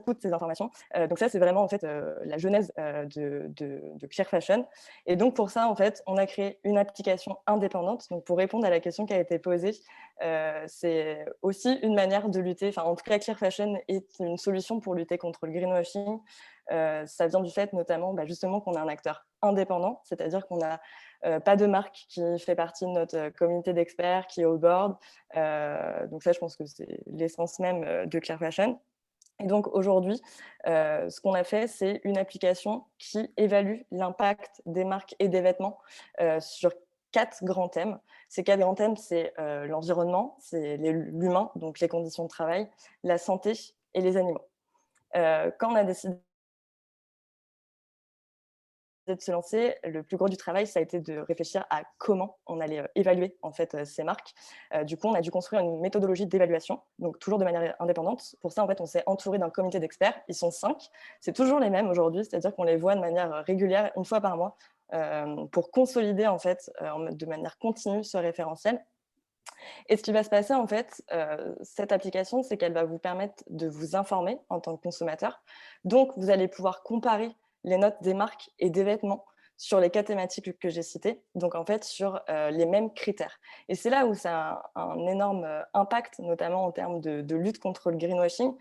Toutes ces informations. Donc ça, c'est vraiment en fait la genèse de Clear Fashion. Et donc pour ça, en fait, on a créé une application indépendante. Donc pour répondre à la question qui a été posée, c'est aussi une manière de lutter. Enfin, en tout cas, Clear Fashion est une solution pour lutter contre le greenwashing. Ça vient du fait notamment justement qu'on est un acteur indépendant, c'est-à-dire qu'on n'a pas de marque qui fait partie de notre communauté d'experts, qui est au board. Donc ça, je pense que c'est l'essence même de Clear Fashion. Et donc aujourd'hui, ce qu'on a fait, c'est une application qui évalue l'impact des marques et des vêtements sur 4 grands thèmes. Ces 4 grands thèmes, c'est l'environnement, c'est l'humain, donc les conditions de travail, la santé et les animaux. Quand on a décidé de se lancer, le plus gros du travail, ça a été de réfléchir à comment on allait évaluer en fait ces marques. Du coup, on a dû construire une méthodologie d'évaluation, donc toujours de manière indépendante. Pour ça, en fait, on s'est entouré d'un comité d'experts. Ils sont 5. C'est toujours les mêmes aujourd'hui, c'est-à-dire qu'on les voit de manière régulière, une fois par mois, pour consolider en fait de manière continue ce référentiel. Et ce qui va se passer, en fait, cette application, c'est qu'elle va vous permettre de vous informer en tant que consommateur. Donc, vous allez pouvoir comparer les notes des marques et des vêtements sur les 4 thématiques que j'ai citées, donc en fait sur les mêmes critères. Et c'est là où ça a un énorme impact, notamment en termes de lutte contre le greenwashing.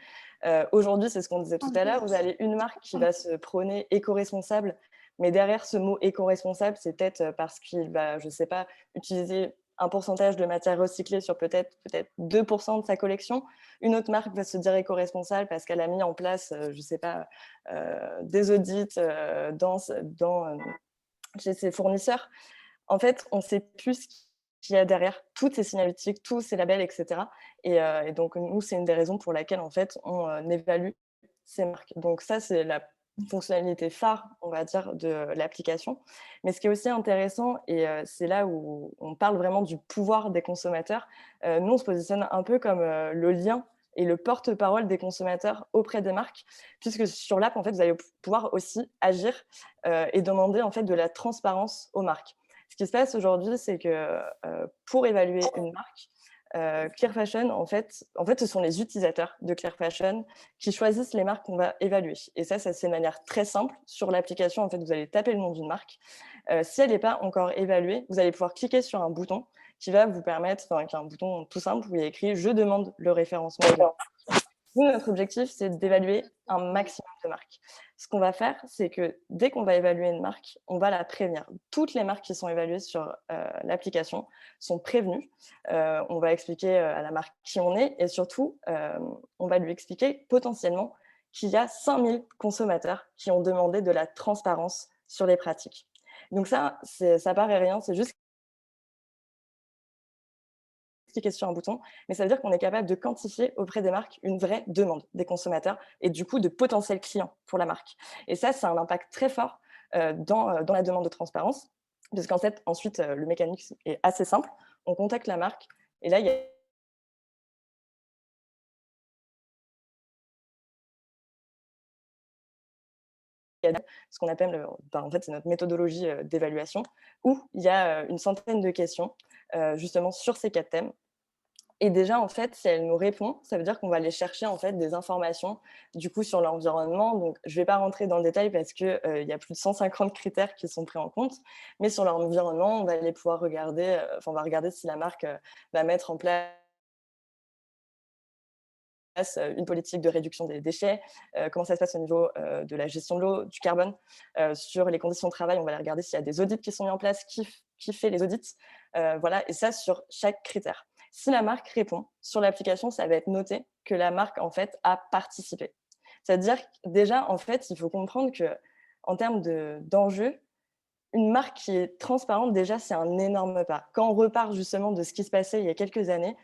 Aujourd'hui, c'est ce qu'on disait tout à l'heure, vous avez une marque qui va se prôner éco-responsable, mais derrière ce mot éco-responsable, c'est peut-être parce qu'il va, je ne sais pas, utiliser un pourcentage de matière recyclée sur peut-être 2% de sa collection. Une autre marque va se dire éco-responsable parce qu'elle a mis en place, je ne sais pas, des audits chez ses fournisseurs. En fait, on ne sait plus ce qu'il y a derrière toutes ces signalétiques, tous ces labels, etc. Et donc, nous, c'est une des raisons pour laquelle, en fait, on évalue ces marques. Donc ça, c'est la fonctionnalité phare, on va dire, de l'application. Mais ce qui est aussi intéressant, et c'est là où on parle vraiment du pouvoir des consommateurs, nous, on se positionne un peu comme le lien et le porte-parole des consommateurs auprès des marques, puisque sur l'app, en fait, vous allez pouvoir aussi agir et demander en fait de la transparence aux marques. Ce qui se passe aujourd'hui, c'est que pour évaluer une marque, Clear Fashion, en fait, ce sont les utilisateurs de Clear Fashion qui choisissent les marques qu'on va évaluer. Et ça c'est de manière très simple. Sur l'application, en fait, vous allez taper le nom d'une marque. Si elle n'est pas encore évaluée, vous allez pouvoir cliquer sur un bouton qui va vous permettre, qui est un bouton tout simple où il y a écrit « Je demande le référencement ». Nous, notre objectif, c'est d'évaluer un maximum de marques. Ce qu'on va faire, c'est que dès qu'on va évaluer une marque, on va la prévenir. Toutes les marques qui sont évaluées sur l'application sont prévenues. On va expliquer à la marque qui on est et surtout, on va lui expliquer potentiellement qu'il y a 5000 consommateurs qui ont demandé de la transparence sur les pratiques. Donc ça paraît rien, c'est juste cliquer sur un bouton, mais ça veut dire qu'on est capable de quantifier auprès des marques une vraie demande des consommateurs et du coup de potentiels clients pour la marque. Et ça, c'est un impact très fort dans la demande de transparence, parce qu'en fait, ensuite, le mécanisme est assez simple. On contacte la marque et là, il y a ce qu'on appelle, en fait, c'est notre méthodologie d'évaluation, où il y a une centaine de questions justement sur ces 4 thèmes. Et déjà, en fait, si elle nous répond, ça veut dire qu'on va aller chercher en fait des informations du coup sur l'environnement. Donc, je ne vais pas rentrer dans le détail parce qu'il y a plus de 150 critères qui sont pris en compte. Mais sur l'environnement, on va aller pouvoir regarder, on va regarder si la marque va mettre en place une politique de réduction des déchets, comment ça se passe au niveau de la gestion de l'eau, du carbone. Sur les conditions de travail, on va aller regarder s'il y a des audits qui sont mis en place, qui fait les audits, voilà, et ça sur chaque critère. Si la marque répond, sur l'application, ça va être noté que la marque en fait a participé. C'est-à-dire déjà, en fait, il faut comprendre que en termes d'enjeux, une marque qui est transparente, déjà, c'est un énorme pas. Quand on repart justement de ce qui se passait il y a quelques années,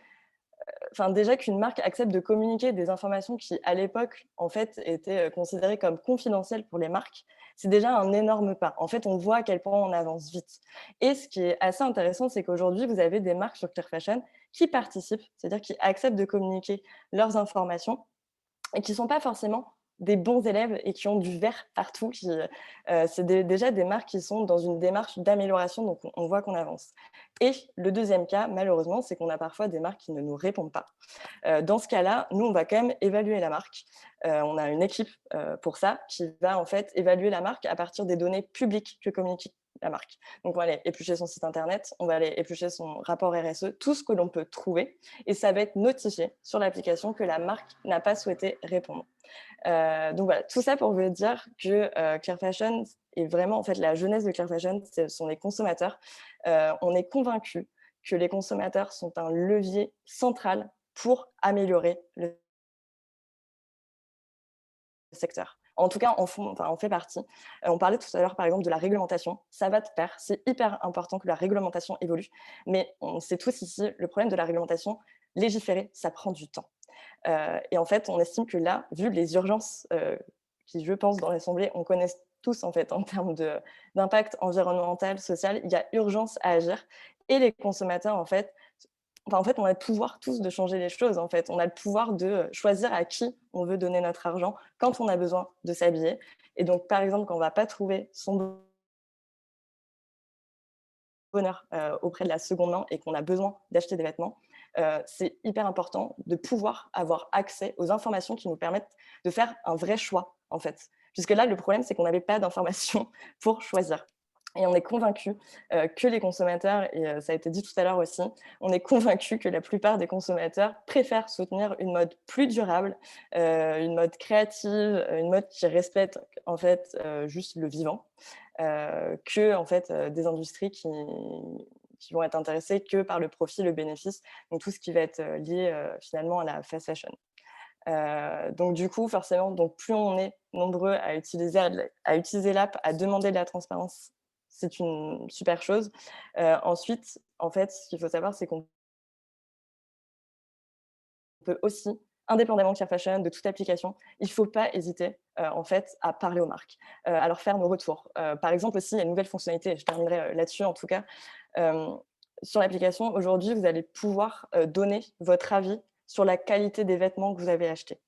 déjà qu'une marque accepte de communiquer des informations qui, à l'époque, en fait, étaient considérées comme confidentielles pour les marques, c'est déjà un énorme pas. En fait, on voit à quel point on avance vite. Et ce qui est assez intéressant, c'est qu'aujourd'hui, vous avez des marques sur Clear Fashion qui participent, c'est-à-dire qui acceptent de communiquer leurs informations et qui ne sont pas forcément des bons élèves et qui ont du vert partout. C'est déjà des marques qui sont dans une démarche d'amélioration, donc on voit qu'on avance. Et le deuxième cas, malheureusement, c'est qu'on a parfois des marques qui ne nous répondent pas. Dans ce cas-là, nous, on va quand même évaluer la marque. On a une équipe pour ça qui va en fait évaluer la marque à partir des données publiques que communique la marque. Donc, on va aller éplucher son site internet, on va aller éplucher son rapport RSE, tout ce que l'on peut trouver, et ça va être notifié sur l'application que la marque n'a pas souhaité répondre. Donc voilà, tout ça pour vous dire que Clear Fashion est vraiment, en fait, la jeunesse de Clear Fashion, ce sont les consommateurs. On est convaincus que les consommateurs sont un levier central pour améliorer le secteur. En tout cas, on fait partie. On parlait tout à l'heure, par exemple, de la réglementation. Ça va de pair. C'est hyper important que la réglementation évolue. Mais on sait tous ici, le problème de la réglementation, légiférer, ça prend du temps. Et en fait, on estime que là, vu les urgences qui, je pense, dans l'Assemblée, on connaît tous en fait en termes d'impact environnemental, social, il y a urgence à agir. Et les consommateurs, en fait, on a le pouvoir tous de changer les choses. En fait, on a le pouvoir de choisir à qui on veut donner notre argent quand on a besoin de s'habiller. Et donc, par exemple, quand on ne va pas trouver son bonheur auprès de la seconde main et qu'on a besoin d'acheter des vêtements, c'est hyper important de pouvoir avoir accès aux informations qui nous permettent de faire un vrai choix, en fait. Puisque là, le problème, c'est qu'on n'avait pas d'informations pour choisir. Et on est convaincu que les consommateurs, et ça a été dit tout à l'heure aussi, on est convaincu que la plupart des consommateurs préfèrent soutenir une mode plus durable, une mode créative, une mode qui respecte en fait juste le vivant, que en fait des industries qui vont être intéressées que par le profit, le bénéfice, donc tout ce qui va être lié finalement à la fast fashion. Donc du coup, forcément, plus on est nombreux à utiliser l'app, à demander de la transparence, c'est une super chose. Ensuite, en fait, ce qu'il faut savoir, c'est qu'on peut aussi, indépendamment de Clear Fashion, de toute application, il ne faut pas hésiter en fait, à parler aux marques, à leur faire nos retours. Par exemple aussi, il y a une nouvelle fonctionnalité, et je terminerai là-dessus en tout cas. Sur l'application, aujourd'hui, vous allez pouvoir donner votre avis sur la qualité des vêtements que vous avez achetés.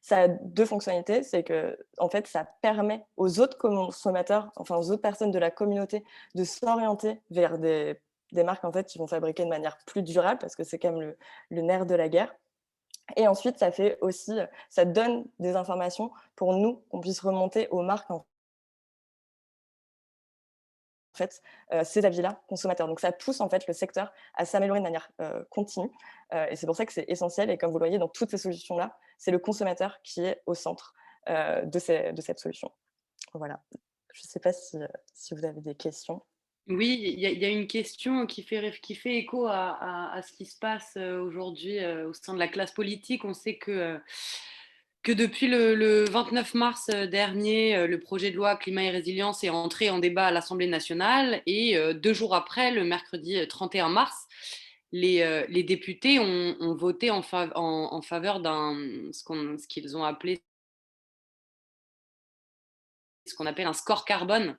Ça a deux fonctionnalités, c'est que en fait, ça permet aux autres consommateurs, enfin aux autres personnes de la communauté, de s'orienter vers des marques en fait, qui vont fabriquer de manière plus durable, parce que c'est quand même le nerf de la guerre. Et ensuite, ça donne des informations pour nous, qu'on puisse remonter aux marques en fait, ces avis-là consommateurs. Donc ça pousse en fait le secteur à s'améliorer de manière continue. Et c'est pour ça que c'est essentiel. Et comme vous le voyez, dans toutes ces solutions-là, c'est le consommateur qui est au centre de cette solution. Voilà. Je ne sais pas si vous avez des questions. Oui, il y a une question qui fait écho à ce qui se passe aujourd'hui au sein de la classe politique. On sait que depuis le 29 mars dernier, le projet de loi Climat et Résilience est entré en débat à l'Assemblée nationale et 2 jours après, le mercredi 31 mars, les députés ont voté en faveur ce qu'ils ont appelé ce qu'on appelle un score carbone.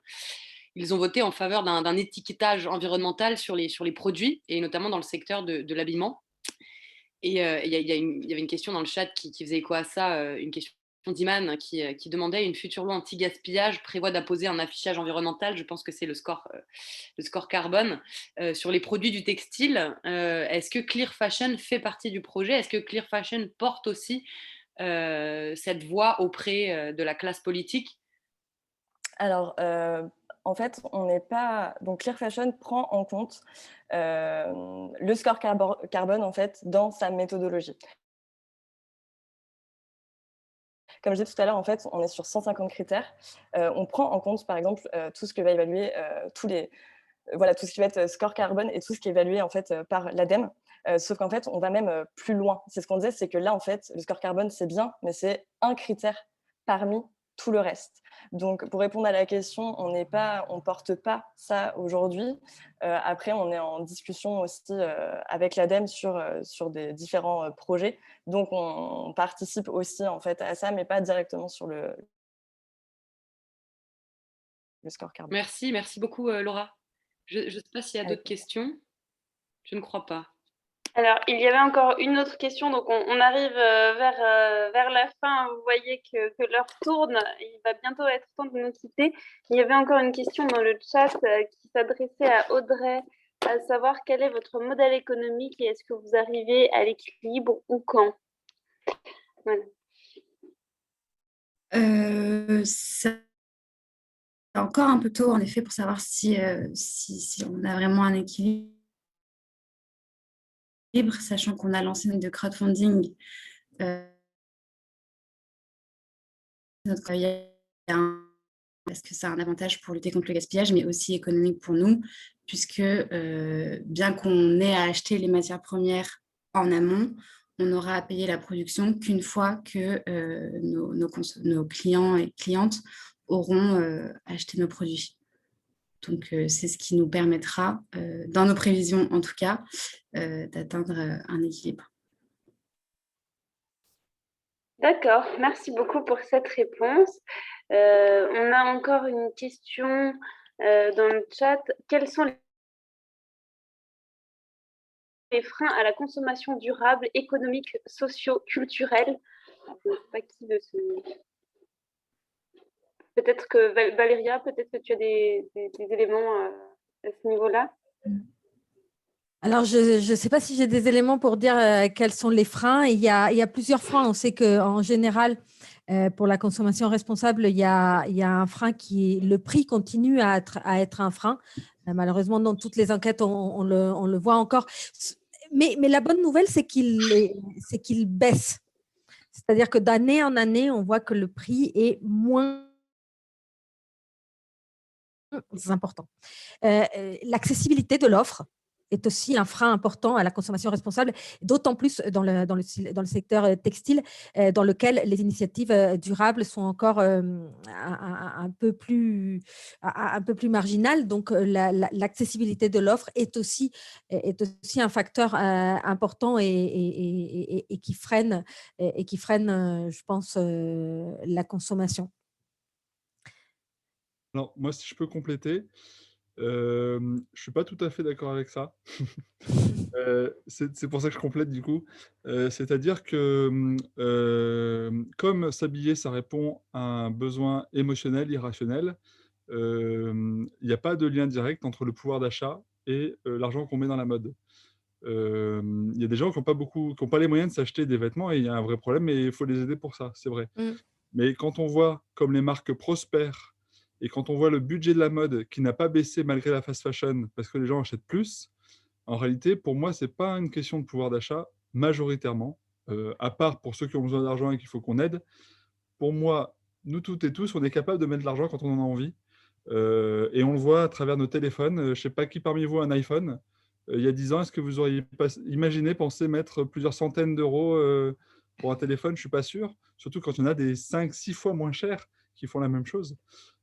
Ils ont voté en faveur d'un étiquetage environnemental sur les produits, et notamment dans le secteur de l'habillement. Et il y avait une question dans le chat qui faisait écho à ça, une question d'Iman qui demandait: une future loi anti-gaspillage prévoit d'apposer un affichage environnemental, je pense que c'est le score carbone, sur les produits du textile. Est-ce que Clear Fashion fait partie du projet? Est-ce que Clear Fashion porte aussi cette voix auprès de la classe politique? Alors, en fait, on n'est pas. Donc, Clear Fashion prend en compte le score carbone en fait dans sa méthodologie. Comme je disais tout à l'heure, en fait, on est sur 150 critères. On prend en compte, par exemple, tout ce que va évaluer tout ce qui va être score carbone et tout ce qui est évalué en fait par l'ADEME. Sauf qu'en fait, on va même plus loin. C'est ce qu'on disait, c'est que là, en fait, le score carbone, c'est bien, mais c'est un critère parmi tout le reste. Donc, pour répondre à la question, on ne porte pas ça aujourd'hui. Après, on est en discussion aussi avec l'ADEME sur des différents projets. Donc, on participe aussi en fait à ça, mais pas directement sur le score carbone. Merci beaucoup Laura. Je ne sais pas s'il y a d'autres questions. Je ne crois pas. Alors, il y avait encore une autre question, donc on arrive vers la fin. Vous voyez que l'heure tourne, il va bientôt être temps de nous quitter. Il y avait encore une question dans le chat qui s'adressait à Audrey, à savoir quel est votre modèle économique et est-ce que vous arrivez à l'équilibre ou quand? Voilà. C'est encore un peu tôt, en effet, pour savoir si on a vraiment un équilibre, sachant qu'on a lancé de crowdfunding. Parce que ça a un avantage pour lutter contre le gaspillage, mais aussi économique pour nous, puisque bien qu'on ait à acheter les matières premières en amont, on n'aura à payer la production qu'une fois que nos clients et clientes auront acheté nos produits. Donc, c'est ce qui nous permettra, dans nos prévisions en tout cas, d'atteindre un équilibre. D'accord, merci beaucoup pour cette réponse. On a encore une question dans le chat. Quels sont les freins à la consommation durable, économique, socio-culturelle? Je ne sais pas qui de ce... Peut-être que Valéria, peut-être que tu as des éléments à ce niveau-là. Alors, je ne sais pas si j'ai des éléments pour dire quels sont les freins. Il y a plusieurs freins. On sait qu'en général, pour la consommation responsable, il y a un frein le prix continue à être un frein. Malheureusement, dans toutes les enquêtes, on le voit encore. Mais la bonne nouvelle, c'est qu'il baisse. C'est-à-dire que d'année en année, on voit que le prix est moins important. L'accessibilité de l'offre est aussi un frein important à la consommation responsable, d'autant plus dans le secteur textile, dans lequel les initiatives durables sont encore un peu plus marginales. Donc, l'accessibilité de l'offre est aussi un facteur important et qui freine, je pense, la consommation. Alors, moi, si je peux compléter, je ne suis pas tout à fait d'accord avec ça. C'est pour ça que je complète du coup. C'est-à-dire que comme s'habiller, ça répond à un besoin émotionnel, irrationnel, il n'y a pas de lien direct entre le pouvoir d'achat et l'argent qu'on met dans la mode. Il y a des gens qui n'ont pas les moyens de s'acheter des vêtements et il y a un vrai problème et il faut les aider pour ça, c'est vrai. Mais quand on voit comme les marques prospèrent et quand on voit le budget de la mode qui n'a pas baissé malgré la fast fashion parce que les gens achètent plus, en réalité, pour moi, ce n'est pas une question de pouvoir d'achat majoritairement, à part pour ceux qui ont besoin d'argent et qu'il faut qu'on aide. Pour moi, nous toutes et tous, on est capable de mettre de l'argent quand on en a envie. Et on le voit à travers nos téléphones. Je ne sais pas qui parmi vous a un iPhone. Il y a 10 ans, est-ce que vous auriez pensé mettre plusieurs centaines d'euros pour un téléphone? Je ne suis pas sûr. Surtout quand il y en a des 5-6 fois moins chers qui font la même chose.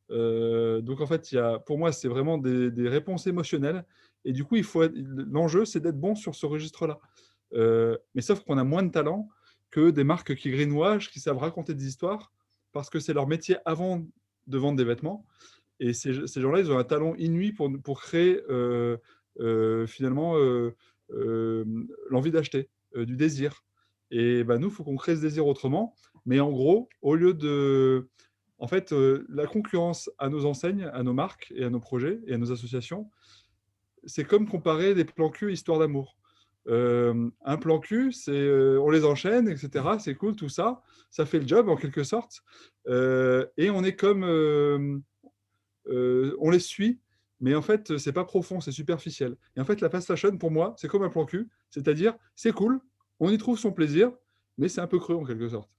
Donc en fait, pour moi, c'est vraiment des réponses émotionnelles. Et du coup, l'enjeu, c'est d'être bon sur ce registre-là. Mais sauf qu'on a moins de talent que des marques qui greenwash, qui savent raconter des histoires, parce que c'est leur métier avant de vendre des vêtements. Et ces gens-là, ils ont un talent inouï pour créer finalement l'envie d'acheter, du désir. Et nous, il faut qu'on crée ce désir autrement. Mais en gros, au lieu de... En fait, la concurrence à nos enseignes, à nos marques et à nos projets et à nos associations, c'est comme comparer des plans cul histoire d'amour. Un plan cul, on les enchaîne, etc. C'est cool, tout ça. Ça fait le job en quelque sorte. Et on est comme... on les suit, mais en fait, c'est pas profond, c'est superficiel. Et en fait, la fast fashion, pour moi, c'est comme un plan cul. C'est-à-dire, c'est cool, on y trouve son plaisir, mais c'est un peu creux en quelque sorte.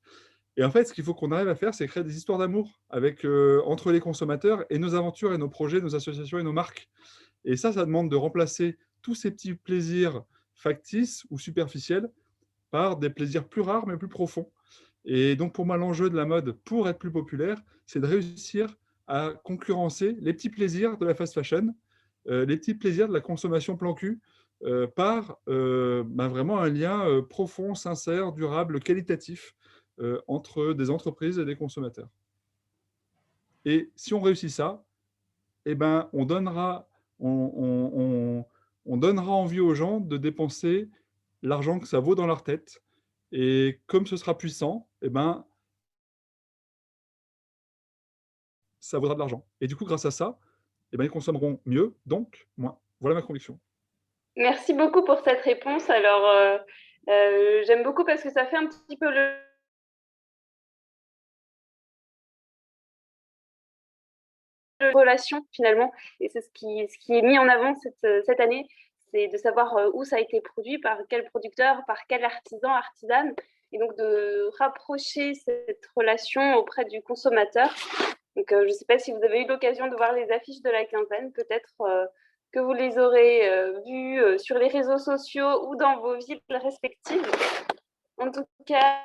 Et en fait, ce qu'il faut qu'on arrive à faire, c'est créer des histoires d'amour entre les consommateurs et nos aventures et nos projets, nos associations et nos marques. Et ça demande de remplacer tous ces petits plaisirs factices ou superficiels par des plaisirs plus rares mais plus profonds. Et donc, pour moi, l'enjeu de la mode, pour être plus populaire, c'est de réussir à concurrencer les petits plaisirs de la fast fashion, les petits plaisirs de la consommation plan cul, par vraiment un lien profond, sincère, durable, qualitatif entre des entreprises et des consommateurs. Et si on réussit ça, eh ben, on donnera envie aux gens de dépenser l'argent que ça vaut dans leur tête. Et comme ce sera puissant, eh ben, ça vaudra de l'argent. Et du coup, grâce à ça, eh ben, ils consommeront mieux, donc moins. Voilà ma conviction. Merci beaucoup pour cette réponse. Alors, j'aime beaucoup parce que ça fait un petit peu le relation finalement, et c'est ce qui est mis en avant cette année, c'est de savoir où ça a été produit, par quel producteur, par quel artisan, artisane, et donc de rapprocher cette relation auprès du consommateur. Donc je ne sais pas si vous avez eu l'occasion de voir les affiches de la quinzaine, peut-être que vous les aurez vues sur les réseaux sociaux ou dans vos villes respectives. En tout cas,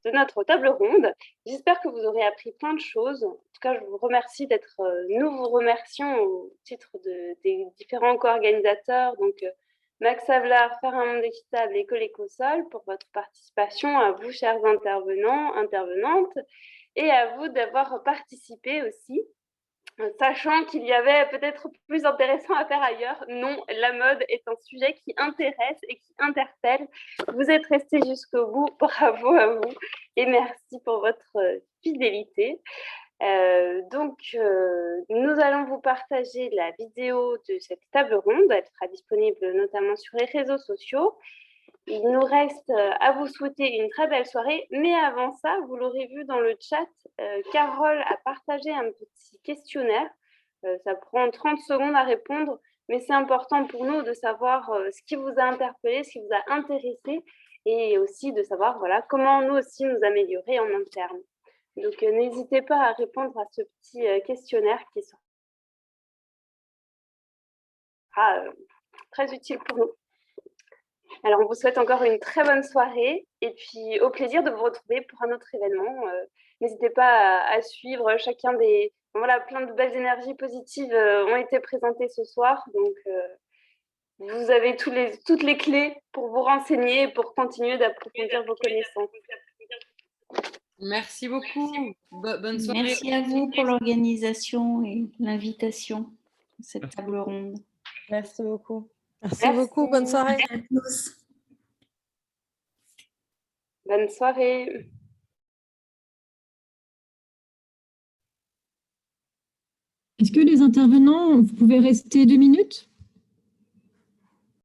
de notre table ronde. J'espère que vous aurez appris plein de choses. En tout cas, je vous remercie nous vous remercions au titre des différents co-organisateurs, donc Max Havelaar, Faire un monde équitable et Colécosol, pour votre participation, à vous, chers intervenants, intervenantes, et à vous d'avoir participé aussi. Sachant qu'il y avait peut-être plus intéressant à faire ailleurs. Non, la mode est un sujet qui intéresse et qui interpelle. Vous êtes restés jusqu'au bout, bravo à vous et merci pour votre fidélité. Nous allons vous partager la vidéo de cette table ronde. Elle sera disponible notamment sur les réseaux sociaux. Il nous reste à vous souhaiter une très belle soirée, mais avant ça, vous l'aurez vu dans le chat, Carole a partagé un petit questionnaire. Ça prend 30 secondes à répondre, mais c'est important pour nous de savoir ce qui vous a interpellé, ce qui vous a intéressé, et aussi de savoir comment nous aussi nous améliorer en interne. Donc n'hésitez pas à répondre à ce petit questionnaire qui sera très utile pour nous. Alors, on vous souhaite encore une très bonne soirée et puis au plaisir de vous retrouver pour un autre événement. N'hésitez pas à suivre chacun des... Voilà, plein de belles énergies positives ont été présentées ce soir. Donc, vous avez toutes les clés pour vous renseigner et pour continuer d'approfondir vos connaissances. Merci beaucoup. Bonne soirée. Merci à vous pour l'organisation et l'invitation à cette table ronde. Merci beaucoup. Merci beaucoup. Bonne soirée. Merci à tous. Bonne soirée. Est-ce que les intervenants, vous pouvez rester 2 minutes?